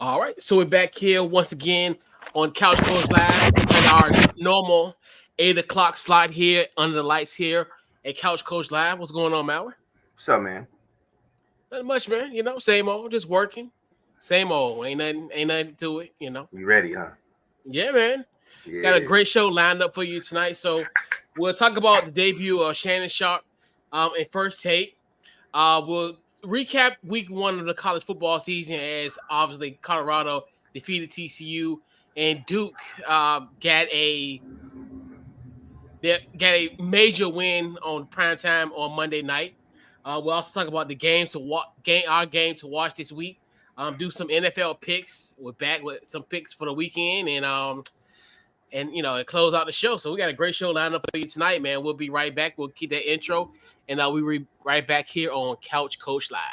All right, so we're back here once again on Couch Coach Live and our normal 8 o'clock slot here under the lights here at Couch Coach Live. What's going on, Mallory? What's up, man? Not much, man. Same old, just working. Same old. Ain't nothing to it. You ready, huh? Yeah, man. Got a Yeah. great show lined up for you tonight. So we'll talk about the debut of Shannon Sharpe in first take. We'll recap week one of the college football season as obviously Colorado defeated TCU and Duke got a major win on primetime on Monday night. We'll also talk about the games to our game to watch this week. Do some NFL picks. We're back with some picks for the weekend and close out the show. So we got a great show lined up for you tonight, man. We'll be right back. We'll keep that intro, and we right back here on Couch Coach Live.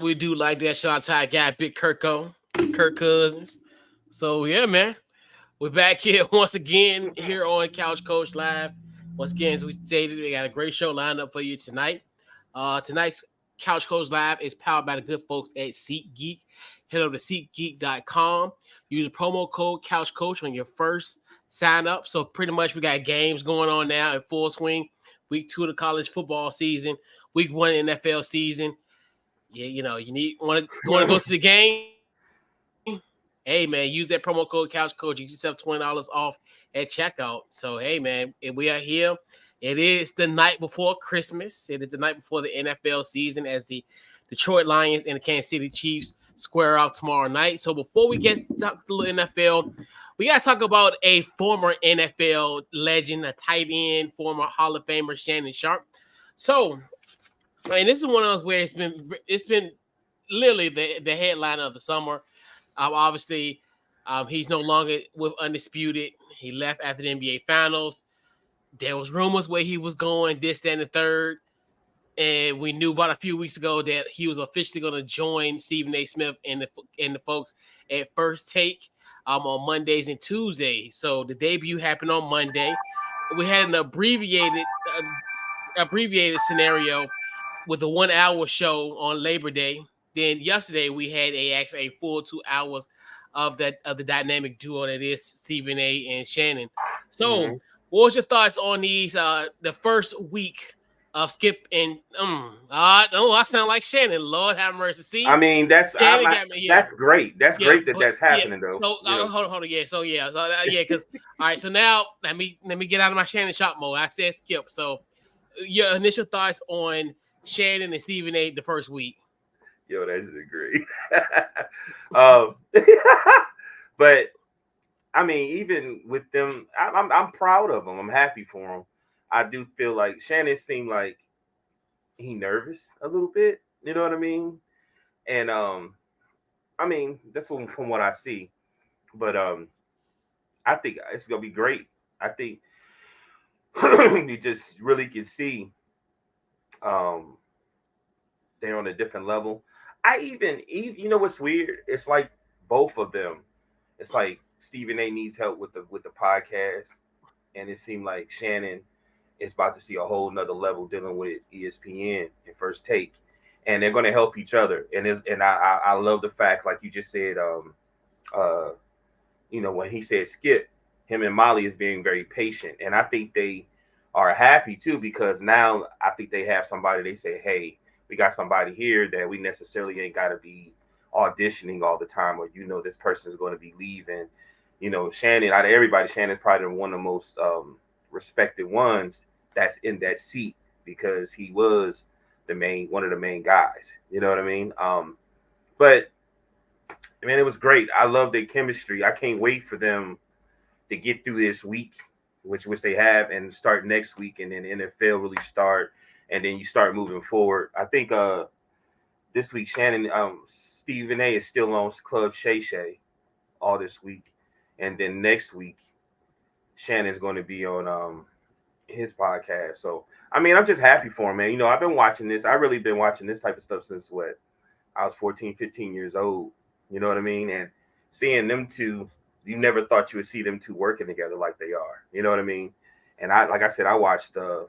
We do like that shot guy, Big Kirk Cousins. So yeah, man. We're back here once again here on Couch Coach Live. Once again, as we stated, we got a great show lined up for you tonight. Tonight's Couch Coach Live is powered by the good folks at SeatGeek. Head over to SeatGeek.com. Use the promo code Couch Coach on your first sign up. So pretty much we got games going on now in full swing. Week 2 of the college football season. Week 1 NFL season. Yeah, you want to go to the game. Hey man, use that promo code Couch Coach. You get yourself $20 off at checkout. So hey man, we are here. It is the night before Christmas. It is the night before the NFL season as the Detroit Lions and the Kansas City Chiefs square out tomorrow night. So before we get to talk the NFL, we got to talk about a former NFL legend, a tight end, former Hall of Famer Shannon Sharpe. So, and this is one of those where it's been literally the headline of the summer. Obviously, he's no longer with Undisputed. He left after the NBA Finals. There was rumors where he was going, this, that, and the third. And we knew about a few weeks ago that he was officially going to join Stephen A. Smith and the folks at First Take on Mondays and Tuesdays. So the debut happened on Monday. We had an abbreviated scenario with a 1 hour show on Labor Day. Then yesterday we had actually a full 2 hours of the dynamic duo that is Stephen A. and Shannon. So, what was your thoughts on these the first week of Skip and I sound like Shannon. Lord have mercy. See, I mean, Shannon got me. Yeah, that's great. That's yeah, great that but that's yeah. happening though. So hold on. Yeah, so yeah, because all right. So now let me get out of my Shannon Sharpe mode. I said Skip. So your initial thoughts on Shannon and Stephen A. the first week. Yo, that's just great. um, but I mean, even with them, I'm proud of them. I'm happy for them. I do feel like Shannon seemed like he nervous a little bit. You know what I mean? And I mean that's from what I see. But I think it's gonna be great. I think you just really can see um they're on a different level. I even you know what's weird? It's like both of them. It's like Stephen A needs help with the podcast, and it seemed like Shannon is about to see a whole nother level dealing with ESPN and First Take, and they're going to help each other. And I love the fact, like you just said, uh, when he said Skip, him and Molly is being very patient, and I think they are happy too because now I think they have somebody. They say, hey, we got somebody here that we necessarily ain't got to be auditioning all the time, or this person is going to be leaving. Shannon, out of everybody, Shannon's probably one of the most respected ones that's in that seat because he was one of the main guys. You know what I mean? But man, it was great. I love their chemistry. I can't wait for them to get through this week, which they have, and start next week, and then NFL really start, and then you start moving forward. I think this week Shannon Stephen A is still on Club Shay Shay all this week, and then next week Shannon's going to be on his podcast. So I mean, I'm just happy for him, man. You know, I've been watching this. I really been watching this type of stuff since what I was 14, 15 years old. You know what I mean? And seeing them two, you never thought you would see them two working together like they are. You know what I mean? And like I said, I watched, you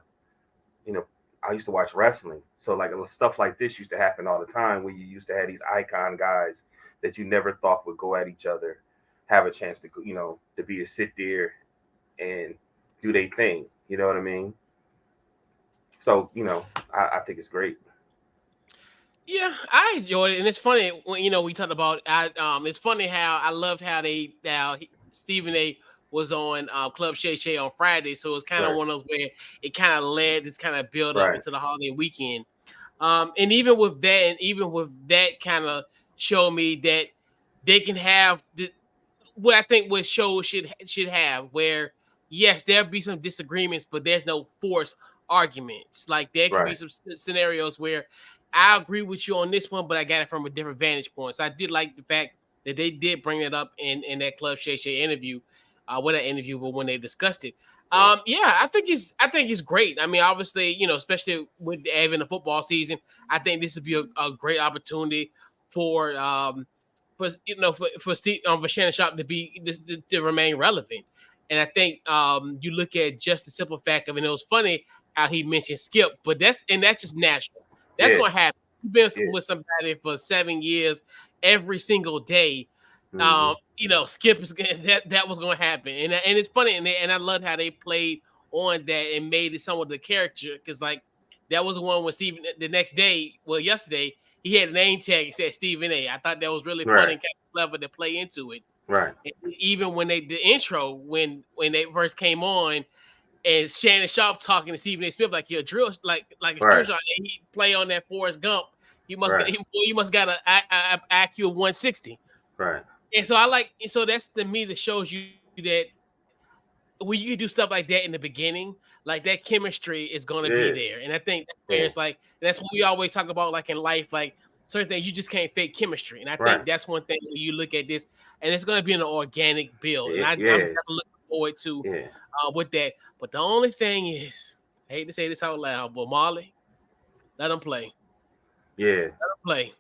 know, I used to watch wrestling. So like stuff like this used to happen all the time, where you used to have these icon guys that you never thought would go at each other, have a chance to, you know, to be to sit there and do their thing. You know what I mean? So, you know, I think it's great. Yeah, I enjoyed it, and it's funny when we talked about. It's funny how I loved how Stephen A was on Club Shay Shay on Friday, so it's kind of Right. one of those where it kind of led this kind of build up Right. into the holiday weekend. And even with that kind of showed me that they can have what I think what shows should have, where yes, there'll be some disagreements, but there's no forced arguments. Like there could be Right. some scenarios where I agree with you on this one, but I got it from a different vantage point. So I did like the fact that they did bring it up in that Club Shay Shay interview, with that interview, but when they discussed it. Yeah. Yeah, I think it's great. I mean, obviously, especially with having the football season, I think this would be a great opportunity for for Shannon Sharpe to be to remain relevant. And I think you look at just the simple fact of, and it was funny how he mentioned Skip, but that's just natural. That's Yeah. gonna happen. You've been Yeah. with somebody for 7 years, every single day. Mm-hmm. Skip is that was gonna happen, and it's funny, and I loved how they played on that and made it somewhat the character, because like that was the one when Stephen the next day, well yesterday, he had a name tag and said Stephen A. I thought that was really funny Right. and kind of clever to play into it. Right. And even when the intro, when they first came on, and Shannon Sharpe talking to Stephen A. Smith like you're a drill, like a drill Right. shot, and he play on that Forrest Gump. Right. You must got a IQ of 160. Right. And so that's to me that shows you that when you do stuff like that in the beginning, like that chemistry is going to be Yeah. there. And I think that's where Yeah. it's like, that's what we always talk about, like in life, like certain things you just can't fake chemistry. And I Right. think that's one thing when you look at this, and it's going to be an organic build. And Yeah. I'm Yeah. looking forward to Yeah. with that. But the only thing is, I hate to say this out loud, but Marley, let him play. Yeah. Let him play.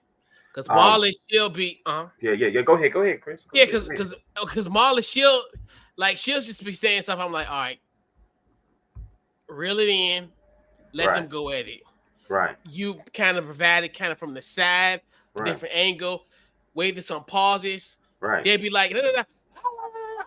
Because Um. Marley, she'll be, Yeah. Yeah. Yeah. Go ahead. Go ahead, Chris. Go yeah, ahead. Go ahead. because Marley, she'll just be saying stuff. I'm like, all right, reel it in, let Right. them go at it. Right. You kind of provided kind of from the side, a Right. different angle, waited some pauses. Right. They'd be like, I'm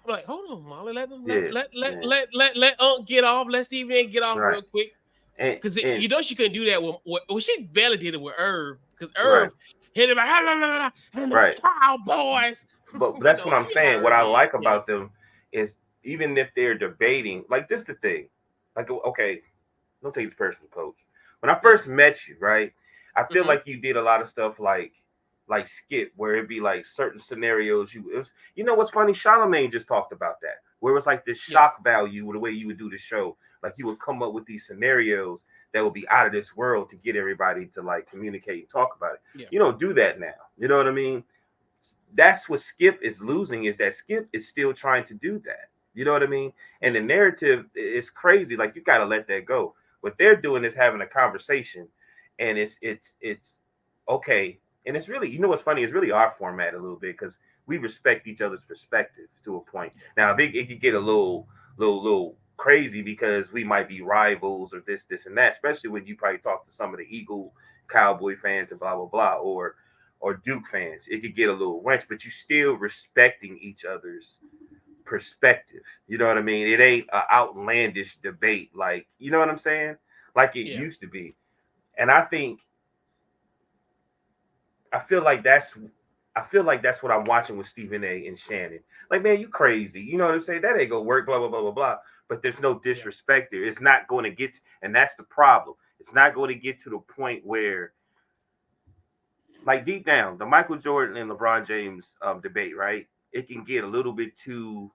like, hold on, Molly, let them Yeah. Yeah. let Unc get off. Let Stephen get off Right. real quick. Because And she couldn't do that she barely did it with Irv, because right. Irv hit him like, Right. Cowboys. But that's what I'm saying. What I like Yeah. about them is even if they're debating, like this, the thing. Like, okay, don't take this personal, coach. When I first met you, right, I feel like you did a lot of stuff like Skip, where it'd be like certain scenarios. You know what's funny? Charlemagne just talked about that, where it was like this shock value with the way you would do the show. Like you would come up with these scenarios that would be out of this world to get everybody to like communicate and talk about it. Yeah. You don't do that now. You know what I mean? That's what Skip is losing, is that Skip is still trying to do that. You know what I mean? And the narrative is crazy. Like you got to let that go. What they're doing is having a conversation, and it's okay. And it's really, you know what's funny? It's really our format a little bit, because we respect each other's perspective to a point. Now, it could get a little crazy because we might be rivals or this, and that, especially when you probably talk to some of the Eagle Cowboy fans and blah, blah, blah, or Duke fans. It could get a little wrench, but you still respecting each other's perspective. You know what I mean? It ain't an outlandish debate, like, you know what I'm saying? Like it used to be. And I feel like that's what I'm watching with Stephen A. and Shannon. Like, man, you crazy. You know what I'm saying? That ain't gonna work, blah, blah, blah, blah, blah. But there's no disrespect there. It's not going to get you. And that's the problem. It's not going to get to the point where, like deep down, the Michael Jordan and LeBron James debate, right? It can get a little bit too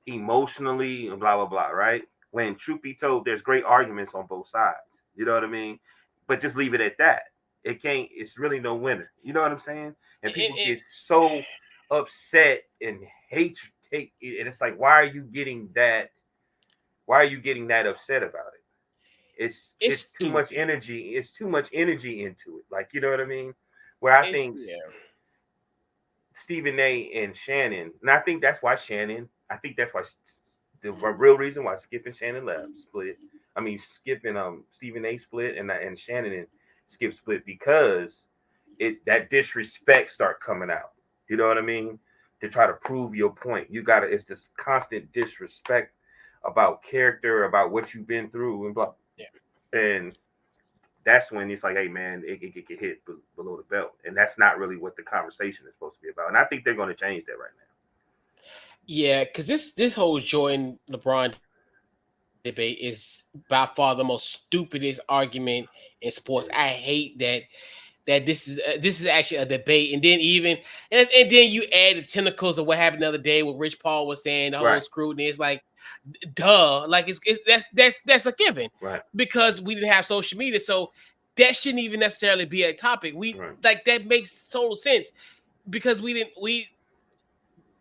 emotionally and blah blah blah, right? When truth be told, there's great arguments on both sides. You know what I mean? But just leave it at that. It can't. It's really no winner. You know what I'm saying? And people And get so upset and hate, and it's like, why are you getting that? Why are you getting that upset about it? it's It's too much stupid. energy. It's too much energy into it. Like you know what I mean? Where I It's think yeah. Stephen A. and Shannon, and I think that's why Shannon. I think that's why the real reason why Skip and Shannon left split. I mean, Skip and Stephen A. split, and Shannon and Skip split because it that disrespect start coming out. You know what I mean? To try to prove your point, you gotta. It's this constant disrespect about character, about what you've been through, and blah. Yeah. And that's when it's like, hey man, it get hit below the belt, and that's not really what the conversation is supposed to be about. And I think they're going to change that right Yeah, because this whole Jordan LeBron debate is by far the most stupidest argument in sports. I hate now. that this is actually a debate, and then and then you add the tentacles of what happened the other day, what Rich Paul was saying, the whole Right, scrutiny. It's like, duh, like that's a given right, because we didn't have social media, so that shouldn't even necessarily be a topic. We right, like that makes total sense because we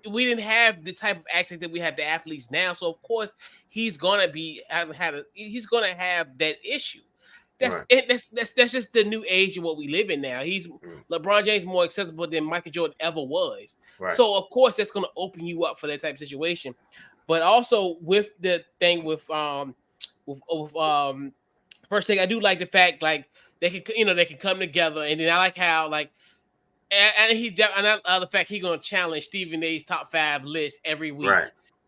didn't have the type of access that we have to athletes now. So of course he's gonna be he's gonna have that issue. That's right, it. That's just the new age of what we live in now. He's mm, LeBron James more accessible than Michael Jordan ever was. right, So of course that's gonna open you up for that type of situation. But also with the thing with first thing I do like the fact like they can come together, and then I like how like and the fact he gonna challenge Stephen A's top 5 list every right,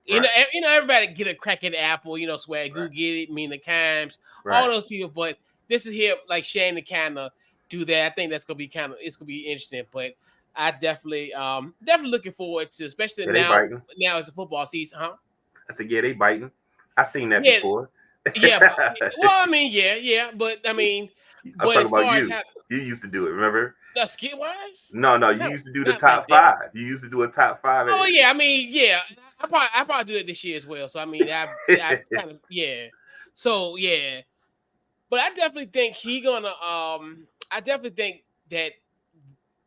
week. right, Everybody get a crack at the apple. Swag, right, go get it, Mina Kimes, all right. those people. But this is here like Shannon kind of do that. I think that's gonna be it's gonna be interesting. But I definitely looking forward to, especially Yeah, they now biting. it's a football season, huh? I said, yeah, they biting. I seen that Yeah, before. yeah. But well, I mean, yeah. But I mean, I'm but talking as about far as you. how You used to do it, remember? skit wise, No, no, you not used to do the not like top that. five. You used to do a top five. Oh yeah, I mean, yeah, I probably do it this year as well. So I mean, I kind of yeah. So yeah, but I definitely think I definitely think that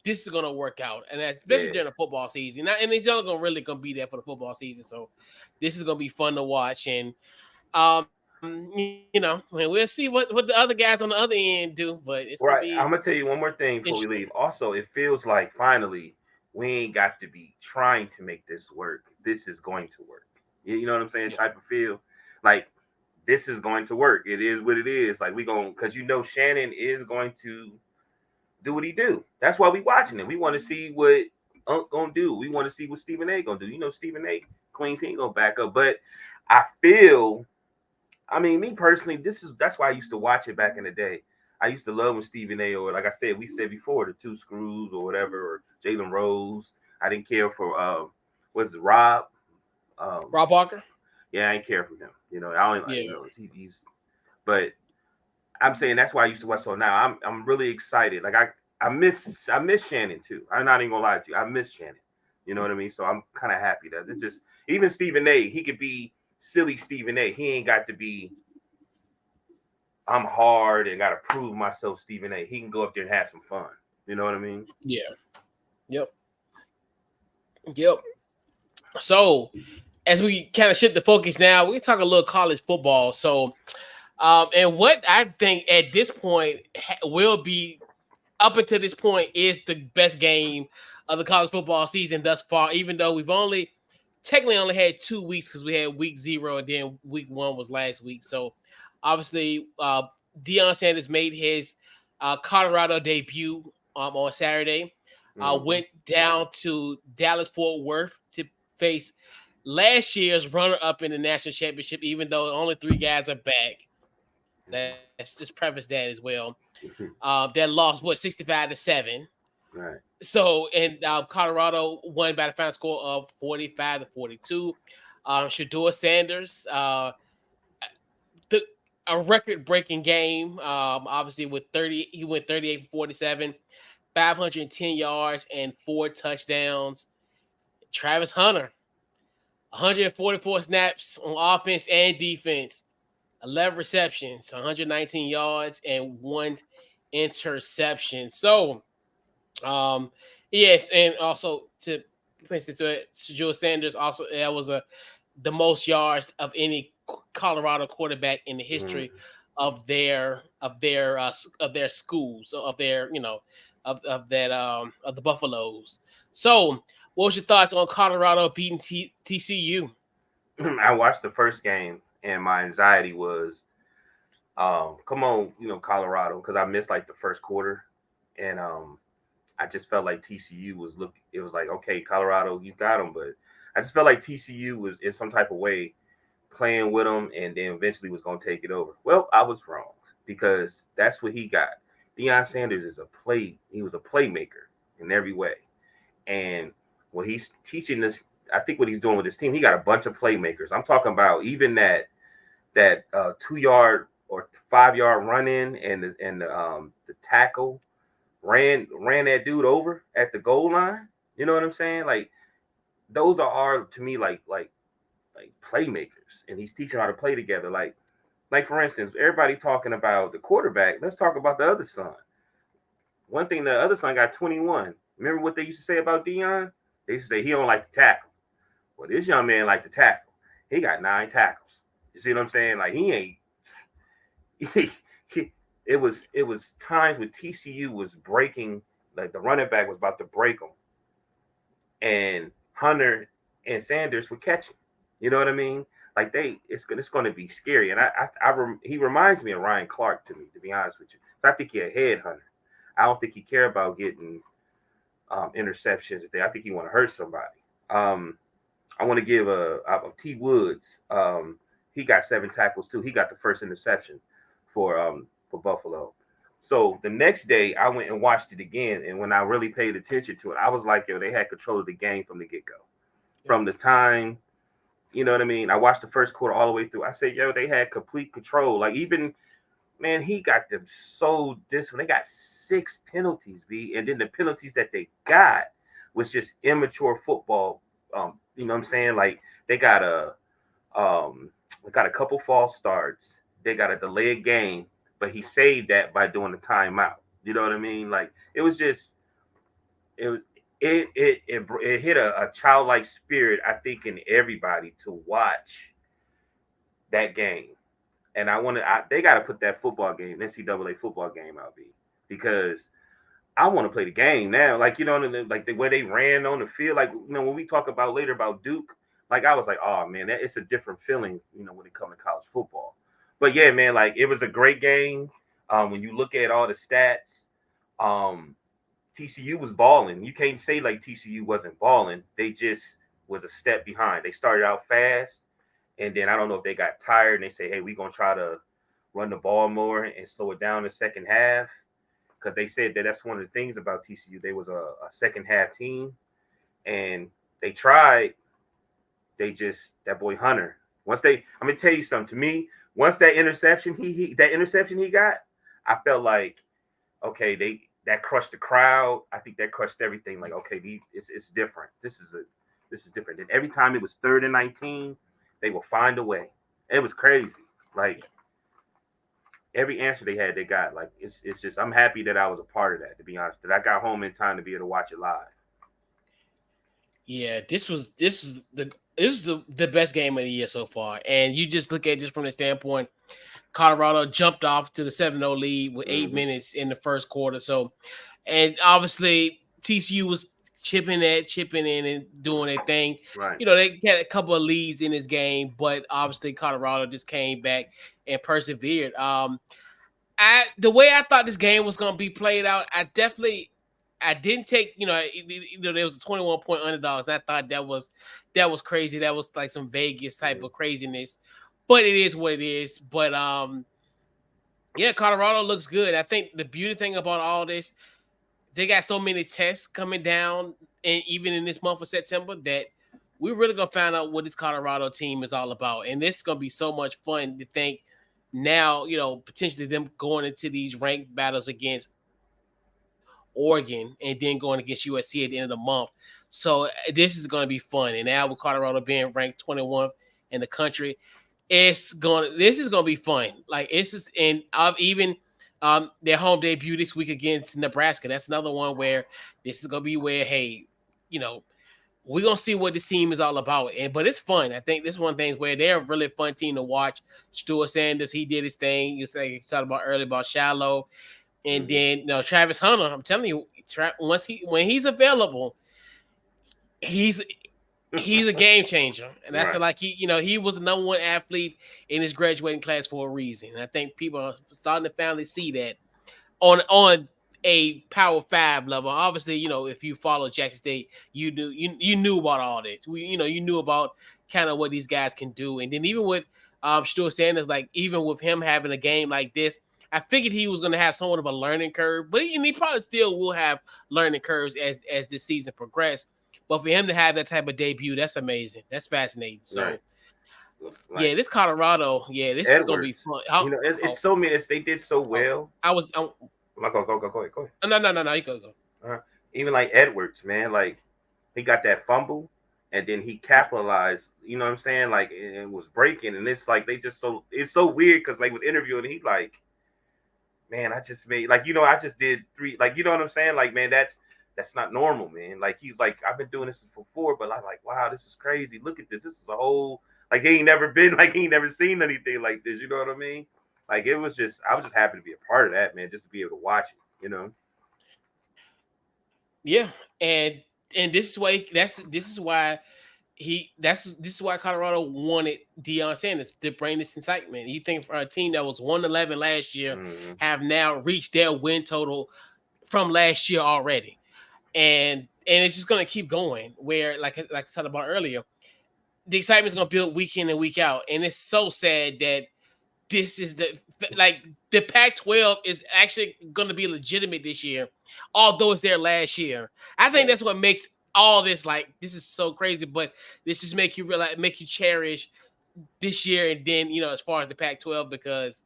this is gonna work out, and especially Yeah, during the football season. And he's only gonna be there for the football season, so this is gonna be fun to watch. And we'll see what the other guys on the other end do, but it's gonna be right. I'm gonna tell you one more thing before we interesting. leave. Also, it feels like finally we ain't got to be trying to make this work. This is going to work. You know what I'm saying? Yeah, Type of feel like this is going to work. It is what it is. Like we going because Shannon is going to do what he do. That's why we watching it. We want to see what Unc gonna do. We want to see what Stephen A gonna do. Stephen A. Queens he ain't gonna back up. But I feel, I mean, me personally, that's why I used to watch it back in the day. I used to love when Stephen A. or like I said, we said before, the Two Screws or whatever, or Jalen Rose. I didn't care for what's it, Rob. Um, Rob Parker. yeah, I didn't care for him. I don't like, Yeah, he's but I'm saying that's why I used to watch. So now I'm really excited. Like I miss Shannon too. I'm not even gonna lie to you. I miss Shannon. You know what I mean? So I'm kind of happy that it's just even Stephen A. He could be silly Stephen A. He ain't got to be I'm hard and got to prove myself Stephen A. He can go up there and have some fun. You know what I mean? yeah, yep, yep. So as we kind of shift the focus now, we can talk a little college football. So, and what I think at this point will be up until this point is the best game of the college football season thus far. Even though we've technically only had 2 weeks because we had week 0 and then week 1 was last week. So obviously, Deion Sanders made his Colorado debut on Saturday. Mm-hmm. Went down to Dallas Fort Worth to face last year's runner up in the national championship, even though only 3 guys are back. Let's just preface that as well. Mm-hmm. That lost 65-7. Right. So and Colorado won by the final score of 45-42. Shador Sanders, the a record-breaking game. Obviously with 30, he went 38 for 47, 510 yards and 4 touchdowns. Travis Hunter, 144 snaps on offense and defense, 11 receptions, 119 yards, and 1 interception. So, um, yes, and also to Joe Sanders, also that was the most yards of any Colorado quarterback in the Mhm. history of their schools, so of their of that of the Buffaloes. So, what was your thoughts on Colorado beating TCU? I watched the first game, and my anxiety was, come on, Colorado, because I missed like the first quarter, and I just felt like TCU was look. It was like, okay, Colorado, you got them, but I just felt like TCU was in some type of way playing with them, and then eventually was going to take it over. Well, I was wrong because that's what he got. Deion Sanders is a play. He was a playmaker in every way, and when he's teaching this, I think what he's doing with his team, he got a bunch of playmakers. I'm talking about even that 2 yard or 5 yard run in and the tackle ran that dude over at the goal line. You know what I'm saying? Like those are to me like playmakers, and he's teaching how to play together. Like for instance, everybody talking about the quarterback. Let's talk about the other son. One thing, the other son got 21. Remember what they used to say about Dion? They used to say he don't like to tackle. Well, this young man like to tackle. He got 9 tackles. You see what I'm saying? Like he ain't. It was times when TCU was breaking, like the running back was about to break them, and Hunter and Sanders would catch him. You know what I mean? Like it's going to be scary. And he reminds me of Ryan Clark to me, to be honest with you. So I think he's a headhunter. I don't think he care about getting interceptions. I think he want to hurt somebody. I want to give a T Woods. He got 7 tackles too. He got the first interception for Buffalo. So the next day, I went and watched it again, and when I really paid attention to it, I was like, yo, they had control of the game from the get go, from the time. You know what I mean? I watched the first quarter all the way through. I said, yo, they had complete control. Like even man, he got them so disciplined. They got 6 penalties, B, and then the penalties that they got was just immature football. You know what I'm saying? Like um they got a couple false starts. They got a delayed game, but he saved that by doing the timeout. You know what I mean? Like it was it hit a childlike spirit, I think, in everybody to watch that game. And they got to put that football game, NCAA football game out, B, because I want to play the game now. Like like the way they ran on the field. Like when we talk about later about Duke, like I was like, oh man, it's a different feeling. When it comes to college football. But yeah, man, like it was a great game. When you look at all the stats, um, TCU was balling. You can't say like TCU wasn't balling. They just was a step behind. They started out fast, and then I don't know if they got tired and they say, hey, we're gonna try to run the ball more and slow it down the second half. Because they said that's one of the things about TCU. They was a second half team, and they tried. They just that boy Hunter. I'm gonna tell you something. To me, once that interception he got, I felt like okay, that crushed the crowd. I think that crushed everything. Like okay, it's different. This is different. And every time it was 3rd and 19, they will find a way. It was crazy. Like every answer they had, they got. Like it's just I'm happy that I was a part of that. To be honest, that I got home in time to be able to watch it live. Yeah, this is the best game of the year so far. And you just look at it just from the standpoint, Colorado jumped off to the 7-0 lead with 8 minutes in the first quarter. So, and obviously TCU was chipping in and doing their thing. Right. They had a couple of leads in this game, but obviously Colorado just came back and persevered. The way I thought this game was going to be played out, I didn't take there was a 21-point underdogs, and I thought that was crazy. That was like some Vegas type of craziness, but it is what it is. But yeah, Colorado looks good. I think the beauty thing about all this, they got so many tests coming down, and even in this month of September, that we're really gonna find out what this Colorado team is all about, and this is gonna be so much fun to think. now, potentially them going into these ranked battles against Oregon and then going against USC at the end of the month. So this is going to be fun. And now with Colorado being ranked 21st in the country, this is gonna be fun. Like it's just and I've even their home debut this week against Nebraska. That's another one where this is gonna be where, hey, you know, we're gonna see what this team is all about. And but it's fun. I think this is one of the things where they're a really fun team to watch. Stuart Sanders, he did his thing. You talked about earlier about Shallow, and then Travis Hunter. I'm telling you, when he's available, he's he's a game changer, and that's Right. like he was the number one athlete in his graduating class for a reason. And I think people are starting to finally see that on a Power Five level. Obviously, if you follow Jackson State, you knew about all this. You knew about kind of what these guys can do, and then even with Stuart Sanders, like even with him having a game like this. I figured he was going to have somewhat of a learning curve, but he probably still will have learning curves as the season progresses. But for him to have that type of debut, that's amazing. That's fascinating. Right. So Like yeah, this Colorado, yeah, this is gonna be Edwards. fun. It's so many. They did so Oh, well. I was Like, go ahead, go ahead. no. You go. Uh, Even like Edwards, man, like he got that fumble and then he capitalized. You know what I'm saying? Like it was breaking, and it's like they just it's so weird because like with interviewing, he like, man, I just made like I just did three, like you know what I'm saying? Like man, that's not normal, man. Like he's like I've been doing this for 4, but I'm like wow, this is crazy. Look at this. This is a whole like he ain't never been like he ain't never seen anything like this. You know what I mean? Like it was just I was just happy to be a part of that, man, just to be able to watch it. You know? Yeah, and this is why this is why Colorado wanted Deion Sanders to bring this incitement. You think for a team that was 111 last year Mm-hmm. have now reached their win total from last year already, and it's just gonna keep going. Where like I talked about earlier, the excitement is gonna build week in and week out, and it's so sad that this is the Pac-12 is actually going to be legitimate this year, although it's their last year. I think Right. that's what makes all this like this is so crazy, but this just make you realize, make you cherish this year, and then as far as the Pac-12, because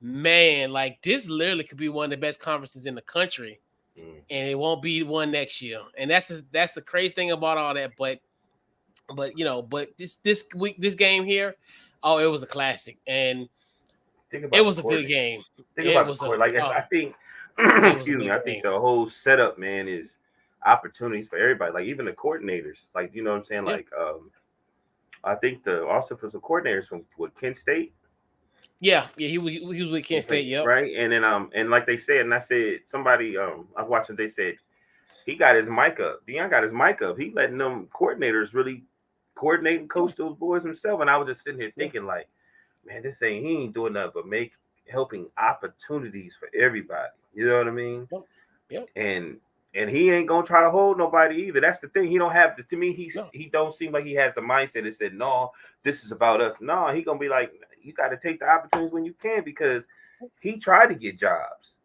man, like this literally could be one of the best conferences in the country, Mm-hmm. and it won't be one next year, and that's the crazy thing about all that, but this week this game here, oh, it was a classic, and Think it about the was a good coordinator. game. Think It about the was court. a Like I think, it was a excuse me. good I think game. the whole setup, man, is opportunities for everybody. Like even the coordinators. Like you know what I'm saying. Yeah, Like I think the offensive coordinators from what Kent State. yeah. He was with Kent Okay, State. Yep. right. And then and like they said, and I said somebody I was watching. They said he got his mic up. Dion got his mic up. He letting them coordinators really coordinate and Yeah, coach those boys himself. And I was just sitting here yeah. thinking like, man, this ain't he ain't doing nothing but make helping opportunities for everybody. You know what I mean? Yep. Yep. And he ain't gonna try to hold nobody either. That's the thing. He don't have to me. No. He don't seem like he has the mindset that said, no, this is about us. No, he gonna be like, you got to take the opportunities when you can because he tried to get jobs.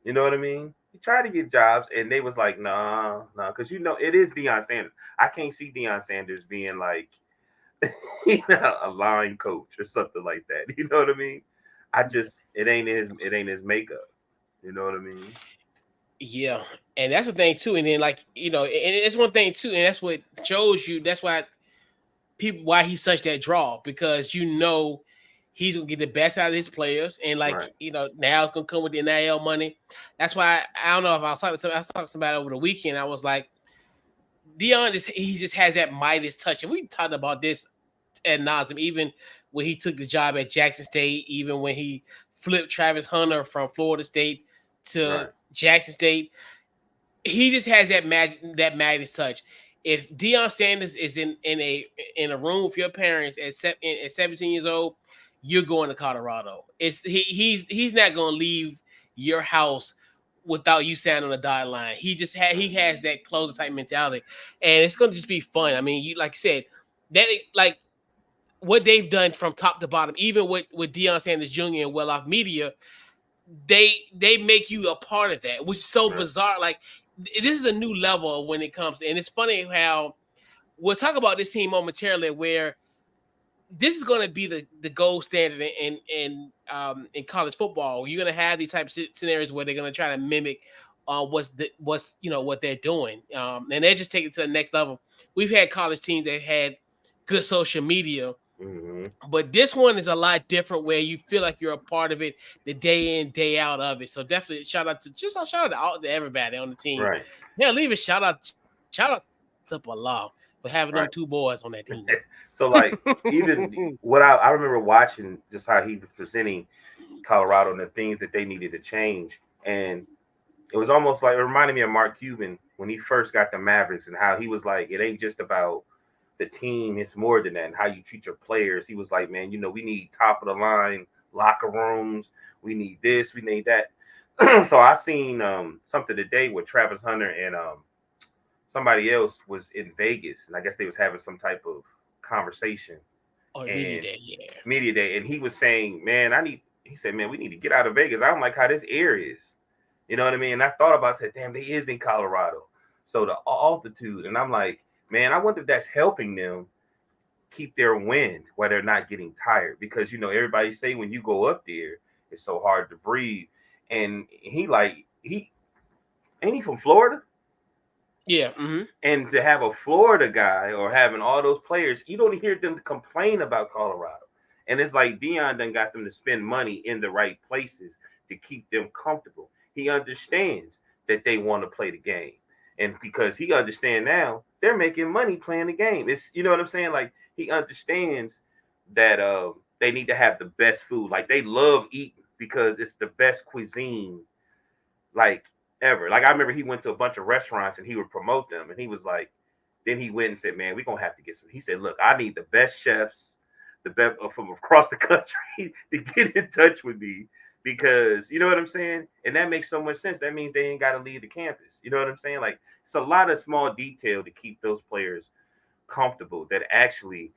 You know what I mean? He tried to get jobs, and they was like, nah, nah, because it is Deion Sanders. I can't see Deion Sanders being like a line coach or something like that. You know what I mean? I just it ain't his makeup. You know what I mean? Yeah, and that's the thing too. And then and it's one thing too, and that's what shows you. That's why he's such that draw, because he's gonna get the best out of his players, and Right. now it's gonna come with the NIL money. That's why I don't know if I was talking to somebody over the weekend. I was like, Dion he just has that Midas touch, and we talked about this ad nauseum. Even when he took the job at Jackson State, even when he flipped Travis Hunter from Florida State to Right. Jackson State, he just has that magic, that Midas touch. If Deion Sanders is in a room with your parents at 17 years old, you're going to Colorado. He's not going to leave your house without you standing on the dotted line. He has that closer type mentality, and it's going to just be fun. I mean, you like you said that like what they've done from top to bottom, even with Deion Sanders Jr. and Well Off Media, they make you a part of that, which is so Right. bizarre. Like this is a new level when it comes, and it's funny how we'll talk about this team momentarily, where this is going to be the gold standard in college football. You're going to have these types of scenarios where they're going to try to mimic what's what they're doing, and they're just taking it to the next level. We've had college teams that had good social media, Mm-hmm. but this one is a lot different where you feel like you're a part of it the day in, day out of it. So definitely shout out to everybody on the team. Right. Yeah, leave a shout out to Bilal for having them two Right. boys on that team. So like even what I remember watching just how he was presenting Colorado and the things that they needed to change. And it was almost like it reminded me of Mark Cuban when he first got the Mavericks and how he was like, it ain't just about the team, it's more than that, and how you treat your players. He was like, man, we need top of the line locker rooms, we need this, we need that. So I seen something today with Travis Hunter and somebody else was in Vegas, and I guess they was having some type of conversation Or media and day, yeah. media day, and he was saying, man, he said, man, we need to get out of Vegas. I don't like how this air is. You know what I mean? And I thought about that, damn, they is in Colorado. So the altitude, and I'm like, man, I wonder if that's helping them keep their wind while they're not getting tired. Because everybody say when you go up there, it's so hard to breathe. And he ain't he from Florida? Yeah. Mm-hmm. And to have a Florida guy or having all those players, you don't hear them complain about Colorado. And it's like Dion done got them to spend money in the right places to keep them comfortable. He understands that they want to play the game. And because he understands now, they're making money playing the game. It's what I'm saying? Like he understands that they need to have the best food. Like they love eating because it's the best cuisine. Like ever. Like I remember he went to a bunch of restaurants and he would promote them, and he was like, then he went and said, "Man, we're gonna have to get some." He said, "Look, I need the best chefs, the best from across the country to get in touch with me because you know what I'm saying." And that makes so much sense. That means they ain't got to leave the campus. You know what I'm saying? Like it's a lot of small detail to keep those players comfortable that actually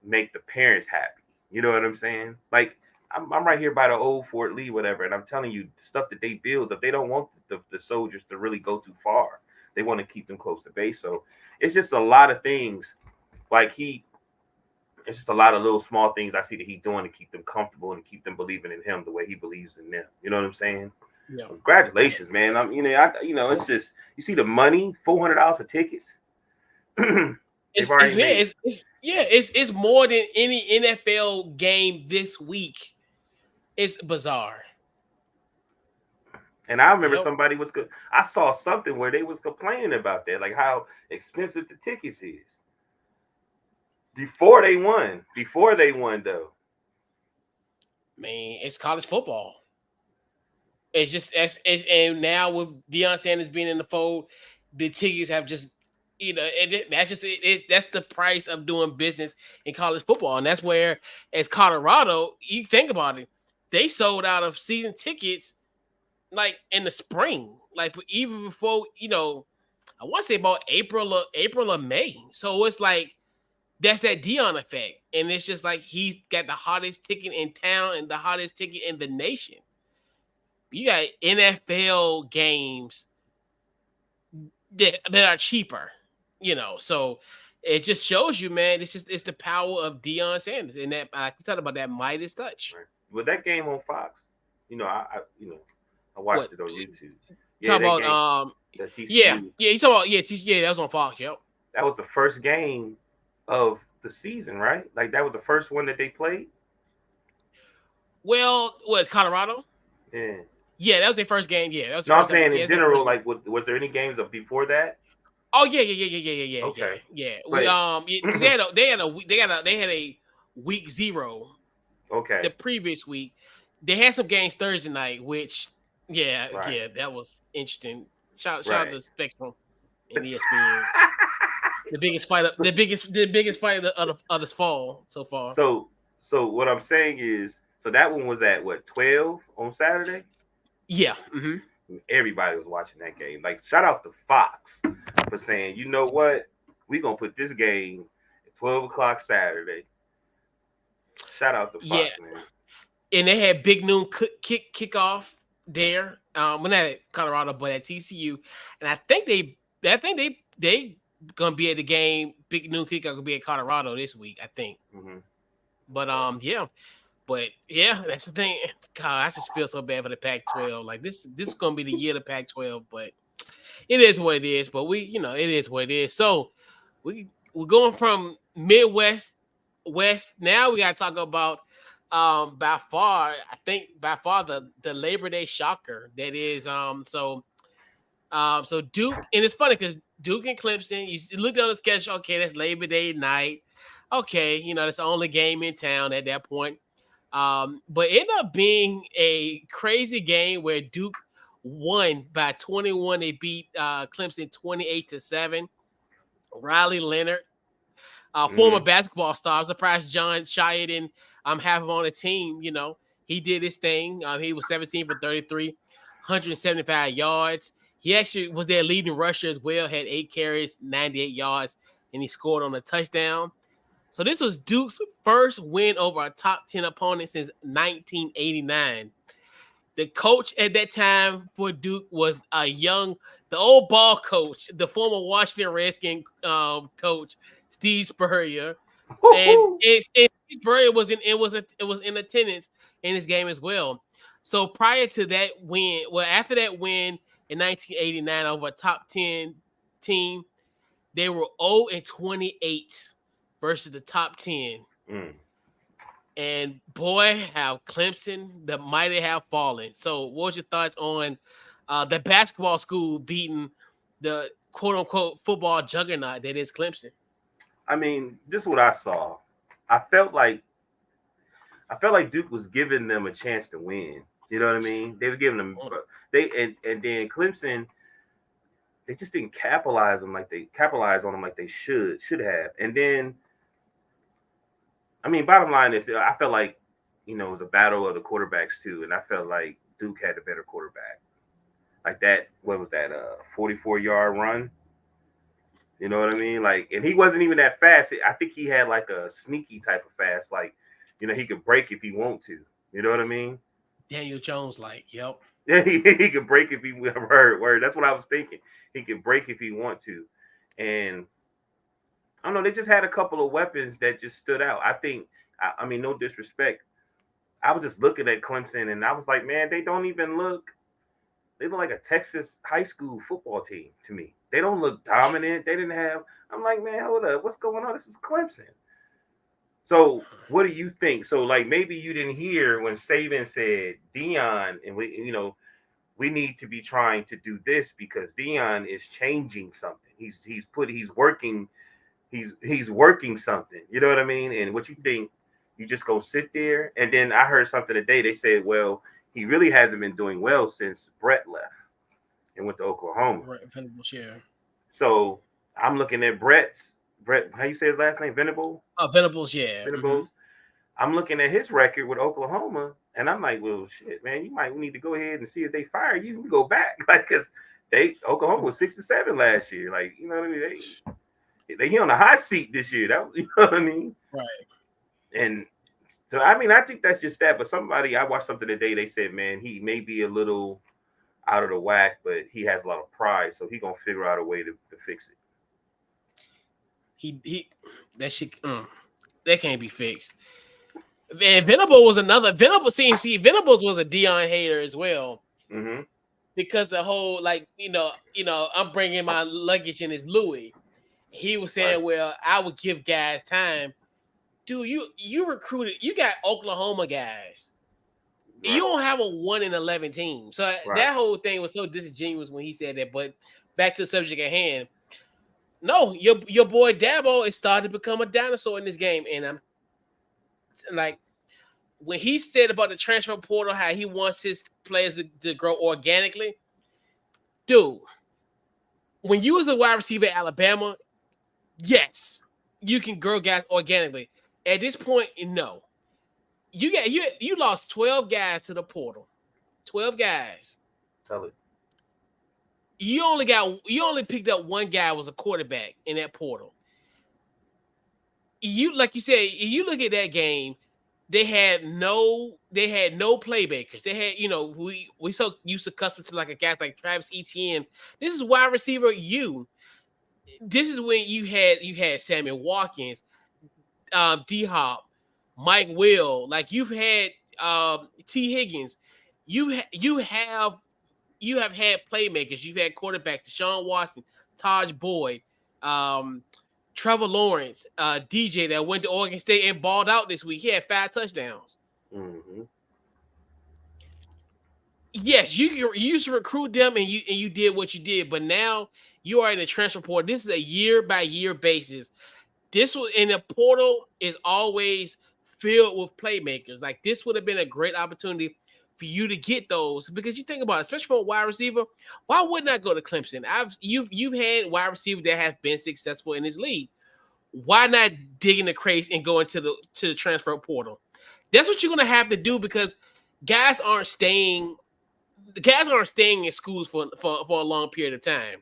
make the parents happy. You know what I'm saying? Like I'm right here by the old Fort Lee, whatever, and I'm telling you, the stuff that they build, if they don't want the soldiers to really go too far, they want to keep them close to base. So it's just a lot of things. Like it's just a lot of little small things I see that he's doing to keep them comfortable and keep them believing in him the way he believes in them. You know what I'm saying? Yeah. Congratulations, man. It's just you see the money, $400 for tickets. They've It's already yeah, made. it's more than any NFL game this week. It's bizarre. And I remember Yep. somebody was good. I saw something where they was complaining about that, like how expensive the tickets is before they won. Before they won, though. Man, it's college football. It's just and now with Deion Sanders being in the fold, the tickets have just that's just that's the price of doing business in college football, and that's where as Colorado, you think about it, they sold out of season tickets like in the spring, like even before I want to say about April or May. So it's like that's that Dion effect, and it's just like he's got the hottest ticket in town and the hottest ticket in the nation. You got NFL games that are cheaper, So it just shows you, man. It's the power of Deion Sanders, and that like we talked about that Midas touch. Right. Was that game on Fox? I watched What it on YouTube. Yeah, talk that about? game, the Yeah, TCU. yeah. You talk about yeah. That was on Fox. Yep. That was the first game of the season, right? Like that was the first one that they played. Well, what Colorado? Yeah. Yeah, that was their first game. Yeah, that was the No, I'm first time. saying Yeah, in that's their first general. game. Like, was there any games of before that? Oh yeah. Okay, Yeah. We but because they had a week 0 okay, the previous week. They had some games Thursday night, which right, that was interesting. Shout out right. to Spectrum and ESPN. The biggest fight of this fall so far. So, so what I'm saying is, so that one was at what 12 on Saturday. Yeah. Mm-hmm. Everybody was watching that game. Like, shout out to Fox for saying, you know what, we gonna put this game at 12 o'clock Saturday. Shout out to Yeah, Fox, man. and they had big noon kickoff there. Well, not at Colorado, but at TCU, and I think they gonna be at the game. Big noon kickoff gonna be at Colorado this week, I think. Mm-hmm. But yeah. But yeah, that's the thing. God, I just feel so bad for the Pac-12. Like this is gonna be the year of the Pac-12, but it is what it is. But it is what it is. So we're going from Midwest West. Now we gotta talk about by far, I think by far the Labor Day shocker that is so Duke, and it's funny because Duke and Clemson, you look down the schedule, okay, that's Labor Day night. Okay, that's the only game in town at that point. But it ended up being a crazy game where Duke won by 21. They beat Clemson 28-7. Riley Leonard, former Mm-hmm. basketball star. I'm surprised John Shia didn't have him on the team. He did his thing. He was 17 for 33, 175 yards. He actually was their leading rusher as well, had 8 carries, 98 yards, and he scored on a touchdown. So this was Duke's first win over a top 10 opponent since 1989. The coach at that time for Duke was the old ball coach, the former Washington Redskin coach, Steve Spurrier, and Steve Spurrier was in attendance in this game as well. So prior to that win, after that win in 1989 over a top 10 team, they were 0-28 versus the top 10. Mm. And boy, how Clemson, the mighty have fallen. So, what was your thoughts on the basketball school beating the quote unquote football juggernaut that is Clemson? I mean, just what I saw, I felt like Duke was giving them a chance to win. You know what I mean? They were giving them and then Clemson, they just didn't capitalize on them like they should have. And then, I mean, bottom line is, I felt like it was a battle of the quarterbacks too, and I felt like Duke had a better quarterback. Like that, what was that? 44-yard run. You know what I mean? Like, and he wasn't even that fast. I think he had like a sneaky type of fast, like, he could break if he want to. You know what I mean? Daniel Jones, like, yep. Yeah, he could break if he word. That's what I was thinking. He could break if he want to, and I don't know. They just had a couple of weapons that just stood out. I think. I mean, no disrespect. I was just looking at Clemson, and I was like, man, they don't even look. They look like a Texas high school football team to me. They don't look dominant. They didn't have. I'm like, man, hold up, what's going on? This is Clemson. So, what do you think? So, like, maybe you didn't hear when Saban said Dion, and we need to be trying to do this because Dion is changing something. He's working something. You know what I mean? And what you think? You just go sit there. And then I heard something today. They said, well, he really hasn't been doing well since Brett left and went to Oklahoma. Right, Venables, yeah. So I'm looking at Brett. How you say his last name? Venable? Venables, yeah. Venables. Mm-hmm. I'm looking at his record with Oklahoma, and I'm like, well, shit, man, you might need to go ahead and see if they fire you. You go back, like, because Oklahoma was 6-7 last year. Like, you know what I mean? They on the hot seat this year. You know what I mean? Right. And so, I mean, I think that's just that. But I watched something today. They said, man, he may be a little out of the whack, but he has a lot of pride, so he gonna figure out a way to fix it. That shit that can't be fixed. And Venables was another Venables. Venables was a Dion hater as well. Mm-hmm. Because the whole I'm bringing my luggage in his Louis. He was saying, well, I would give guys time. Dude, you recruited, you got Oklahoma guys. Right. You don't have a 1-11 team. So that whole thing was so disingenuous when he said that. But back to the subject at hand. No, your boy Dabo is starting to become a dinosaur in this game. And I'm like, when he said about the transfer portal, how he wants his players to grow organically. Dude, when you was a wide receiver at Alabama, yes, you can grow guys organically. At this point, no. You lost 12 guys to the portal. 12 guys. Tell it. You only picked up one guy was a quarterback in that portal. Like you said, you look at that game, they had no playmakers. They had, we so used to accustomed to like a guy like Travis Etienne. This is wide receiver you. this is when you had Samuel Watkins, D Hop, Mike Will, like you've had T Higgins, you have had playmakers, you've had quarterbacks, Deshaun Watson, Taj Boyd, um, Trevor Lawrence, DJ that went to Oregon State and balled out this week. He had 5 touchdowns. Mm-hmm. Yes, you used to recruit them and you did what you did, but now you are in the transfer portal. This is a year by year basis. This was in the portal is always filled with playmakers. Like this would have been a great opportunity for you to get those because you think about it, especially for a wide receiver. Why wouldn't I go to Clemson? You've had wide receivers that have been successful in this league. Why not dig in the crates and go into the transfer portal? That's what you're gonna have to do because guys aren't staying. The guys aren't staying in schools for a long period of time.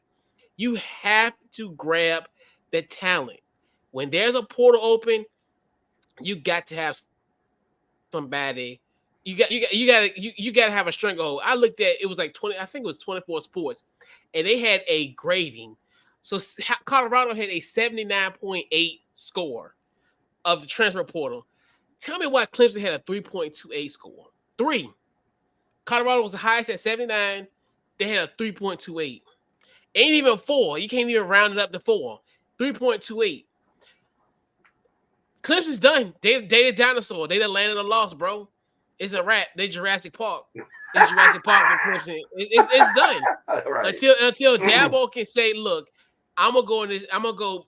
You have to grab the talent. When there's a portal open, you got to have somebody. You got to have a stranglehold. I looked at it was like 20. I think it was 24 Sports, and they had a grading. So Colorado had a 79.8 score of the transfer portal. Tell me why Clemson had a 3.28 score. Three. Colorado was the highest at 79. They had a 3.28. Ain't even four. You can't even round it up to four. 3.28. Clemson's done. They the dinosaur. They the land of the lost, bro. It's a wrap. They Jurassic Park. It's Jurassic Park and Clemson. It's done. Right. Until Dabo can say, look, I'm gonna go in this, I'm gonna go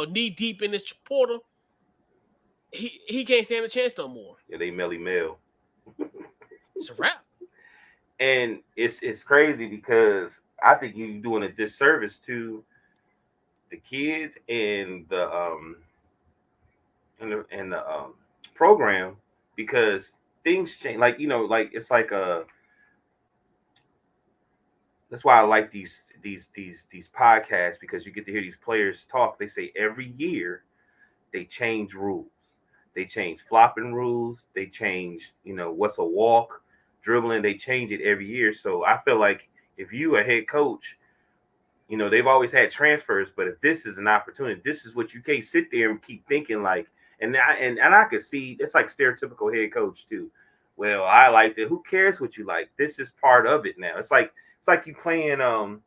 knee deep in this portal. He can't stand a chance no more. Yeah, they Melly Mel. It's a wrap. And it's crazy because I think you're doing a disservice to the kids and the program because things change. Like like it's like that's why I like these podcasts because you get to hear these players talk. They say every year they change rules. They change flopping rules. They change, what's a walk, dribbling. They change it every year. So I feel like if you a head coach, they've always had transfers, but if this is an opportunity, this is what you can't sit there and keep thinking like. And I could see it's like stereotypical head coach too. Well, I like it. Who cares what you like? This is part of it now. It's like you playing Uno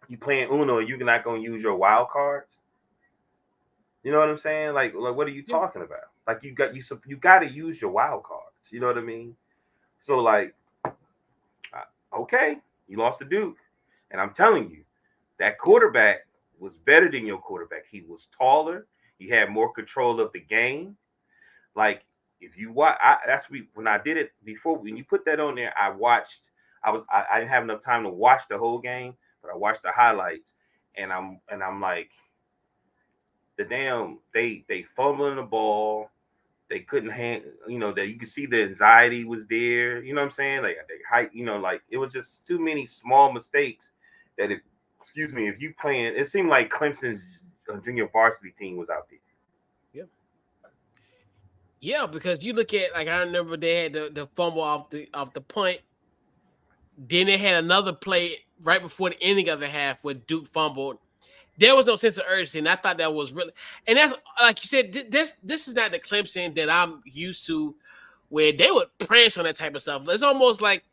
and you're not gonna use your wild cards. You know what I'm saying? Like what are you Yeah. talking about? Like you got to use your wild cards. You know what I mean? So like, okay, you lost to Duke, and I'm telling you, that quarterback was better than your quarterback. He was taller. He had more control of the game. Like if you watch, when I did it before. When you put that on there, I watched. I didn't have enough time to watch the whole game, but I watched the highlights, and I'm like they fumbling the ball. They couldn't that you could see the anxiety was there. You know what I'm saying? Like they height, like it was just too many small mistakes that if you playing, it seemed like Clemson's junior varsity team was out there. Yeah. Yeah, because you look at like I remember they had the fumble off the punt. Then they had another play right before the ending of the half where Duke fumbled. There was no sense of urgency, and I thought that was really. And that's like you said. This is not the Clemson that I'm used to, where they would prance on that type of stuff. It's almost like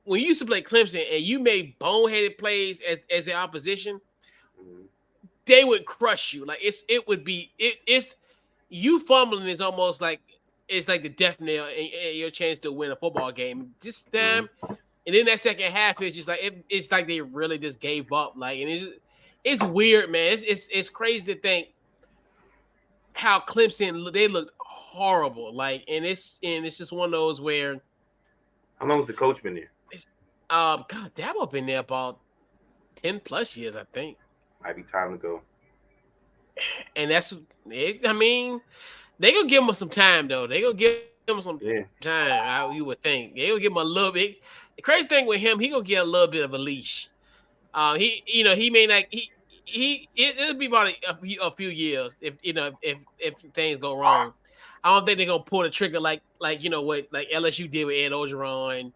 when you used to play Clemson and you made boneheaded plays as the opposition, Mhm. they would crush you. Like it's you fumbling is almost like it's like the death nail and your chance to win a football game. Just Mhm. them, and then that second half is just like it's like they really just gave up. Like and it's weird, man. It's crazy to think how Clemson they looked horrible. Like and it's just one of those where How long has the coach been there? it's God Dabo been there about 10 plus years, I think. Might be time to go. And that's it. I mean, they gonna give him some time though. They gonna give him some time. Yeah. You would think they gonna give him a little bit. The crazy thing with him, he gonna get a little bit of a leash. He may not. It'll be about a few years if things go wrong. I don't think they're gonna pull the trigger like what like LSU did with Ed Ogeron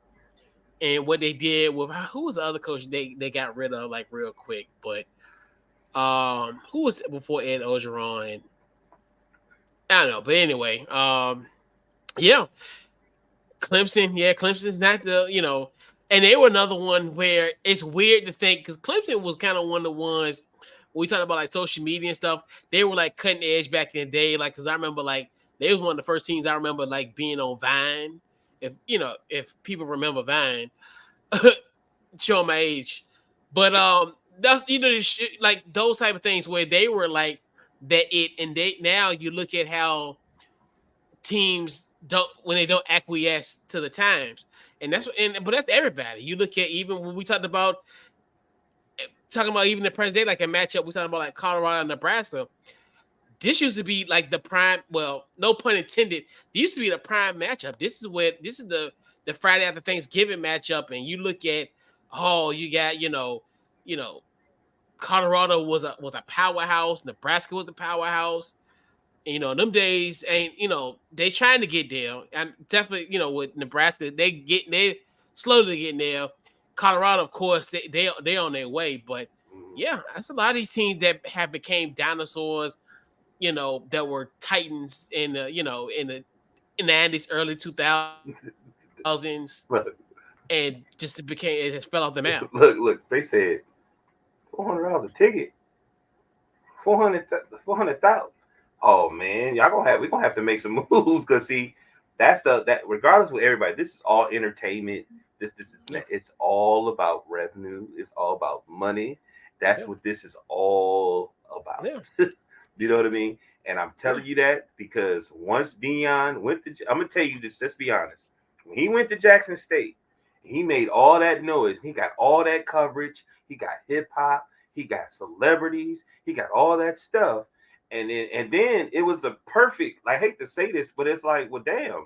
and what they did with who was the other coach they got rid of like real quick, but who was before Ed Ogeron? I don't know, but anyway, yeah, Clemson's not and they were another one where it's weird to think because Clemson was kind of one of the ones when we talked about like social media and stuff. They were like cutting edge back in the day, like because I remember like they was one of the first teams I remember like being on Vine. If people remember Vine, show my age, but that's like those type of things where they were like and they now you look at how teams don't when they don't acquiesce to the times, and but that's everybody. You look at even when we talking about even the present day, like a matchup we talking about like Colorado and Nebraska. This used to be like the prime. Well, no pun intended. This used to be the prime matchup. This is the Friday after Thanksgiving matchup, and you look at you got you know Colorado was a powerhouse. Nebraska was a powerhouse. And, them days ain't they trying to get there. And definitely with Nebraska they slowly getting there. Colorado, of course, they on their way. But yeah, that's a lot of these teams that have became dinosaurs. That were Titans in in the 90s, early 2000s, Look, and it just fell off the map. look. They said $400 a ticket. 400,000. Oh man, we gonna have to make some moves because see, that's that regardless with everybody, this is all entertainment. This is Yeah, it's all about revenue. It's all about money. That's yeah, what this is all about. yeah, You know what I mean? And I'm yeah, telling you that because once Dion went to, I'm gonna tell you this. Let's be honest. When he went to Jackson State, he made all that noise. He got all that coverage. He got hip hop. He got celebrities. He got all that stuff. And then it was the perfect. I hate to say this, but it's like, well, damn.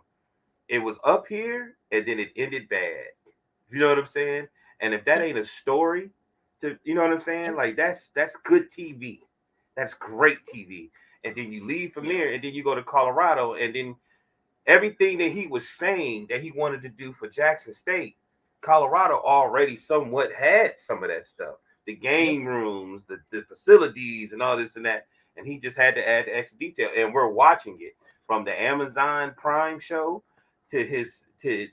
It was up here and then it ended bad. You know what I'm saying? And if that yeah, ain't a story, to you know what I'm yeah, saying? Like that's good TV. That's great TV. And then you leave from yeah, there, and then you go to Colorado, and then everything that he was saying that he wanted to do for Jackson State, Colorado already somewhat had some of that stuff. The yeah, game rooms, the facilities, and all this and that. And he just had to add the extra detail. And we're watching it from the Amazon Prime show to his to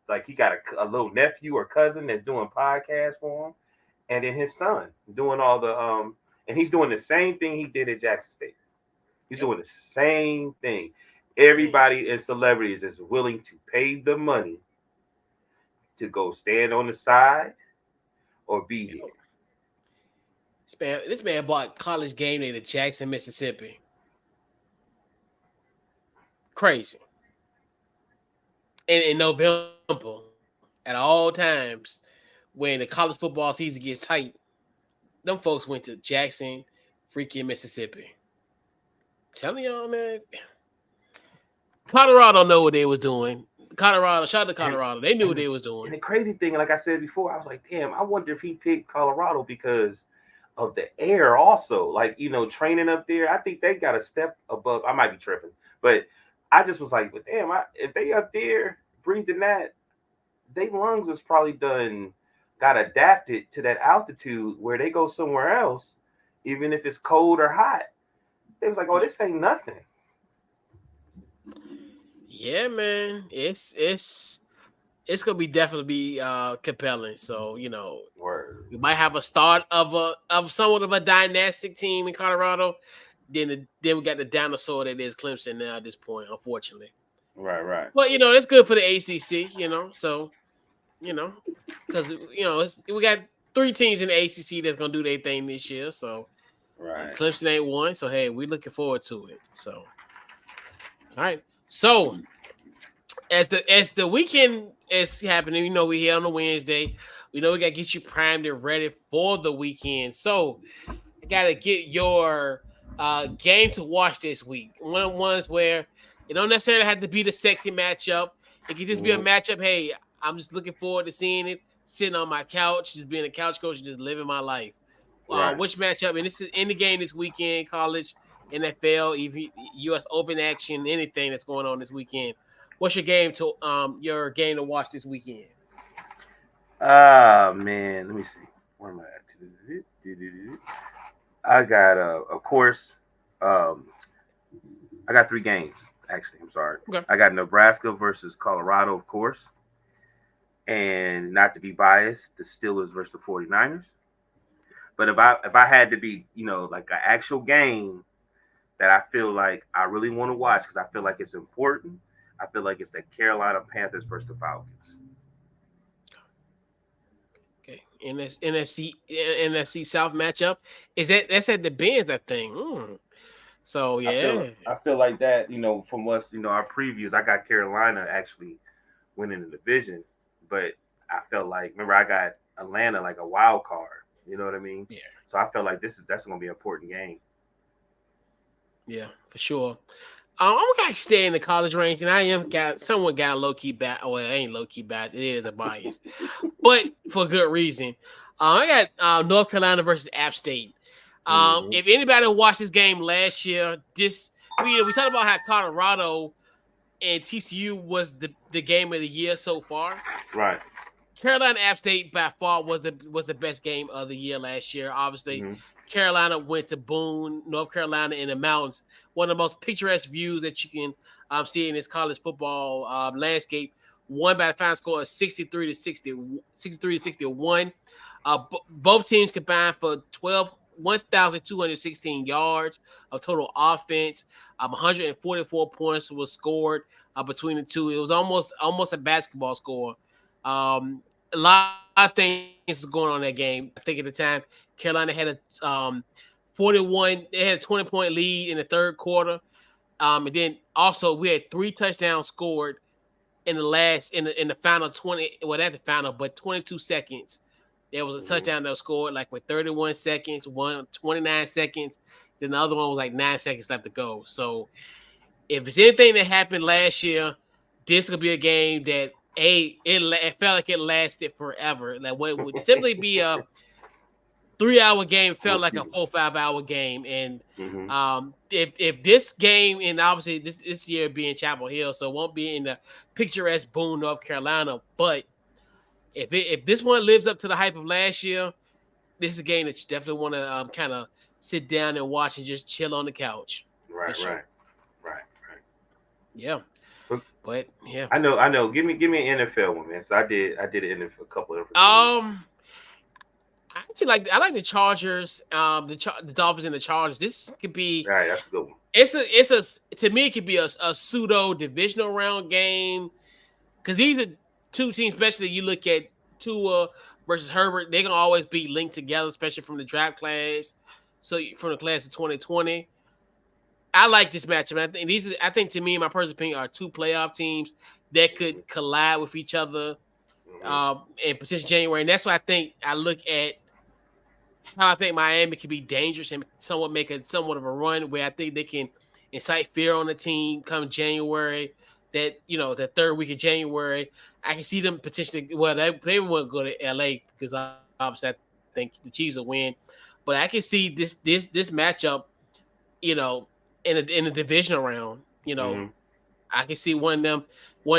like he got a little nephew or cousin that's doing podcasts for him, and then his son doing all the and he's doing the same thing he did at Jackson State. He's yep. doing the same thing. Hey, Everybody and celebrities is willing to pay the money to go stand on the side or be yep. there. This man bought College Game Day to Jackson, Mississippi. Crazy. And in November, at all times, when the college football season gets tight, them folks went to Jackson, freaking Mississippi. Telling y'all, man, Colorado know what they was doing. Colorado, shout out to And Colorado. They knew what and they was and doing. the crazy thing, like I said before, I was like, damn, I wonder if he picked Colorado because of the air also. Like, training up there, I think they got a step above. I might be tripping, but I just was like, but damn, if they up there breathing that, their lungs is probably done got adapted to that altitude where they go somewhere else, even if it's cold or hot. They was like, oh, this ain't nothing. Yeah, man. It's gonna be definitely be compelling. So, Word. we might have a start of somewhat of a dynastic team in Colorado. Then we got the dinosaur that is Clemson now at this point, unfortunately. Right, right, But that's good for the ACC, so you know, because we got three teams in the ACC that's gonna do their thing this year. So right. Clemson ain't one. So hey, we looking forward to it. So all right. So as the weekend is happening, we here on a Wednesday. We know we gotta get you primed and ready for the weekend. So I gotta get your game to watch this week. One of the ones where it don't necessarily have to be the sexy matchup. It can just be a Mhm. matchup. Hey, I'm just looking forward to seeing it, sitting on my couch, just being a couch coach, just living my life. Right. Which matchup? And this is in the game this weekend, college, NFL, even U.S. Open action, anything that's going on this weekend. What's your game to watch this weekend? Ah man, let me see. Where am I at? I got of course, um, I got three games actually. I'm sorry. Okay. I got Nebraska versus Colorado, of course, and not to be biased, the Steelers versus the 49ers. But if I had to be, like an actual game that I feel like I really want to watch because I feel like it's important, I feel like it's the Carolina Panthers versus the Falcons. Okay. NFC South matchup. That's at the Benz, I think. So I feel yeah. I feel like that, from us, our previews, I got Carolina actually winning the division, but I felt like remember I got Atlanta like a wild card. You know what I mean? Yeah. So I felt like that's gonna be an important game. Yeah, for sure. I'm gonna stay in the college range, and I am got a low key bat. Well, it ain't low key bat. It is a bias, but for good reason. I got North Carolina versus App State. Mm-hmm. If anybody watched this game last year, we talked about how Colorado and TCU was the game of the year so far. Right. Carolina App State by far was the best game of the year last year. Obviously, Mm-hmm. Carolina went to Boone, North Carolina, in the mountains. One of the most picturesque views that you can see in this college football landscape. Won by the final score of 63 to 61. Both teams combined for 1,216 yards of total offense. 144 points was scored between the two. It was almost a basketball score. A lot of things was going on in that game. I think at the time Carolina had a 41. They had a 20-point lead in the third quarter. And then also we had three touchdowns scored in the final 20. Well, at the final, but 22 seconds. There was a Mm-hmm. touchdown that was scored like with 31 seconds, 29 seconds. Then the other one was like 9 seconds left to go. So if it's anything that happened last year, this could be a game that it felt like it lasted forever. Like what would typically be a 3 hour game Oh, felt like a excuse me. 4 or 5 hour game. And Mm-hmm. if this game, and obviously this year being Chapel Hill, so it won't be in the picturesque Boone, North Carolina. But if this one lives up to the hype of last year, this is a game that you definitely want to kind of sit down and watch and just chill on the couch for Right. sure. Right. Right. Right. Yeah, But but yeah. I know. Give me an NFL one, man. So I did an NFL, a couple of different teams. Um, I like the Chargers, the Dolphins and the Chargers. This could be All right, that's a good one. it's a to me it could be a pseudo divisional round game because these are two teams, especially you look at Tua versus Herbert, they're gonna always be linked together, especially from the draft class. So from the class of 2020, I like this matchup. I think to me, in my personal opinion, are two playoff teams that Mm-hmm. could collide with each other Mm-hmm. in potential January, and that's why I think I look at how I think Miami can be dangerous and somewhat make a somewhat of a run where I think they can incite fear on the team come January. That the third week of January, I can see them potentially. Well, they won't go to LA because obviously I think the Chiefs will win, but I can see this matchup. You know, in a divisional round. Mm-hmm. I can see one of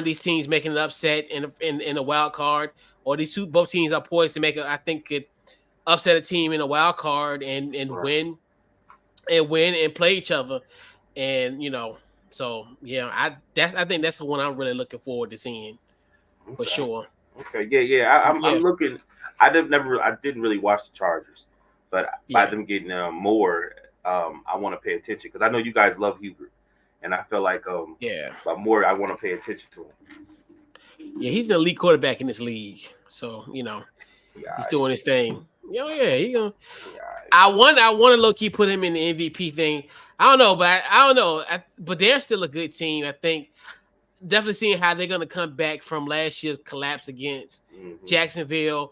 these teams making an upset in a wild card, or both teams are poised to make I think could upset a team in a wild card and Right. win and play each other. And so yeah, I think that's the one I'm really looking forward to seeing for Okay. sure. Okay. Yeah. Yeah. I'm Yeah, looking. I didn't really watch the Chargers, but by yeah, them getting more, I want to pay attention because I know you guys love Hubert, and I feel like yeah, but more I want to pay attention to him. yeah. He's an elite quarterback in this league, so he's Yeah. doing his thing. Yeah, he gonna. Yeah. I want to low key put him in the MVP thing. I don't know, but I don't know. But they're still a good team. I think definitely seeing how they're going to come back from last year's collapse against Mm-hmm. Jacksonville.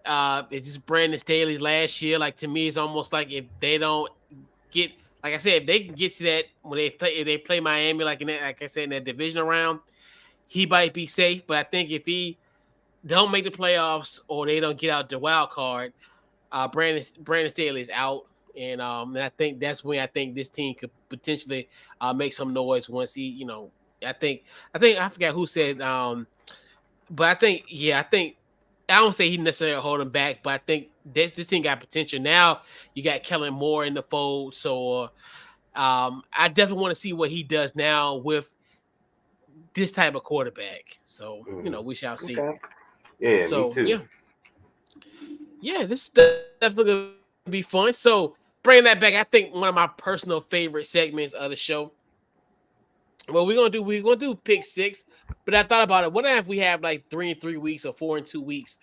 It's just Brandon Staley's last year. Like to me, it's almost like if they don't get, like I said, if they can get to that when if they play Miami, like I said in that divisional round, he might be safe. But I think if he don't make the playoffs or they don't get out the wild card, Brandon Staley is out. And I think that's when I think this team could potentially make some noise once I think I forgot who said but I think I don't say he necessarily hold him back, but I think this team got potential. Now you got Kellen Moore in the fold, so I definitely want to see what he does now with this type of quarterback. So Mhm. we shall see. Okay. Yeah, me So too. yeah, this is definitely gonna be fun. So bringing that back, I think one of my personal favorite segments of the show. What we're gonna do pick six, but I thought about it. What if we have like 3 and 3 weeks or 4 and 2 weeks?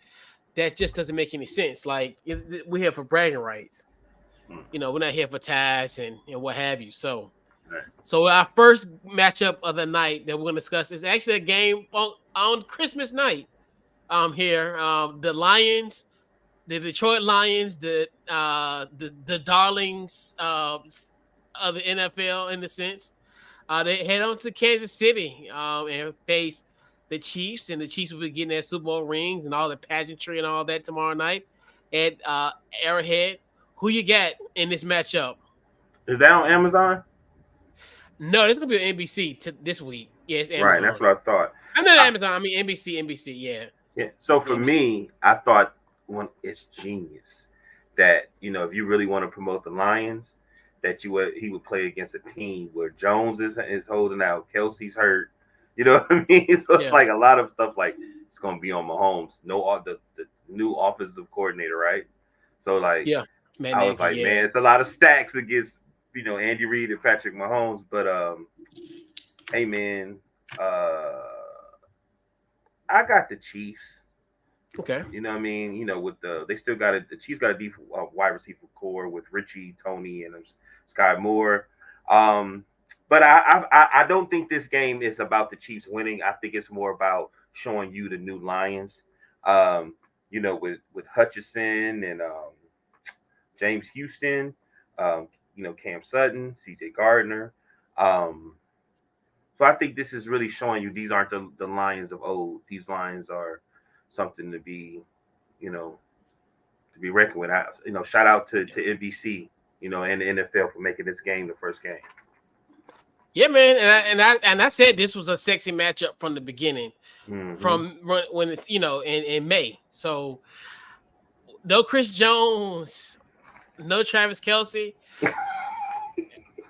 That just doesn't make any sense. Like we're here for bragging rights. Mhm. We're not here for ties and what have you. So Right. so our first matchup of the night that we're gonna discuss is actually a game on Christmas night. Here, the Lions, the Detroit Lions, the darlings of the NFL in the sense. They head on to Kansas City and face the Chiefs, and the Chiefs will be getting their Super Bowl rings and all the pageantry and all that tomorrow night at Arrowhead. Who you got in this matchup? Is that on Amazon? No, this is gonna be on NBC this week. Yeah, it's Right. That's Amazon. what I thought. I'm not I, Amazon. I mean NBC. NBC. Yeah, yeah. So for NBC. me, I thought one it's genius that if you really want to promote the Lions, that he would play against a team where Jones is holding out, Kelsey's hurt. You know what I mean? So it's Yeah, like a lot of stuff like it's gonna be on Mahomes. No, the new offensive coordinator, right? So like yeah. Matt I was Nagy. like, Yeah. man, it's a lot of stacks against Andy Reid and Patrick Mahomes. But hey man, uh, I got the Chiefs. Okay. You know what I mean? With they still got the Chiefs got a deep wide receiver core with Richie, Tony, and Sky Moore. Um, but I don't think this game is about the Chiefs winning. I think it's more about showing you the new Lions. With Hutchison and James Houston, Cam Sutton, C.J. Gardner. Um, so I think this is really showing you these aren't the Lions of old. These Lions are something you know, to be reckoned with. Shout out to NBC, and the NFL for making this game the first game. Yeah, man, and I said this was a sexy matchup from the beginning, Mm-hmm. from when it's in May. So no Chris Jones, no Travis Kelsey.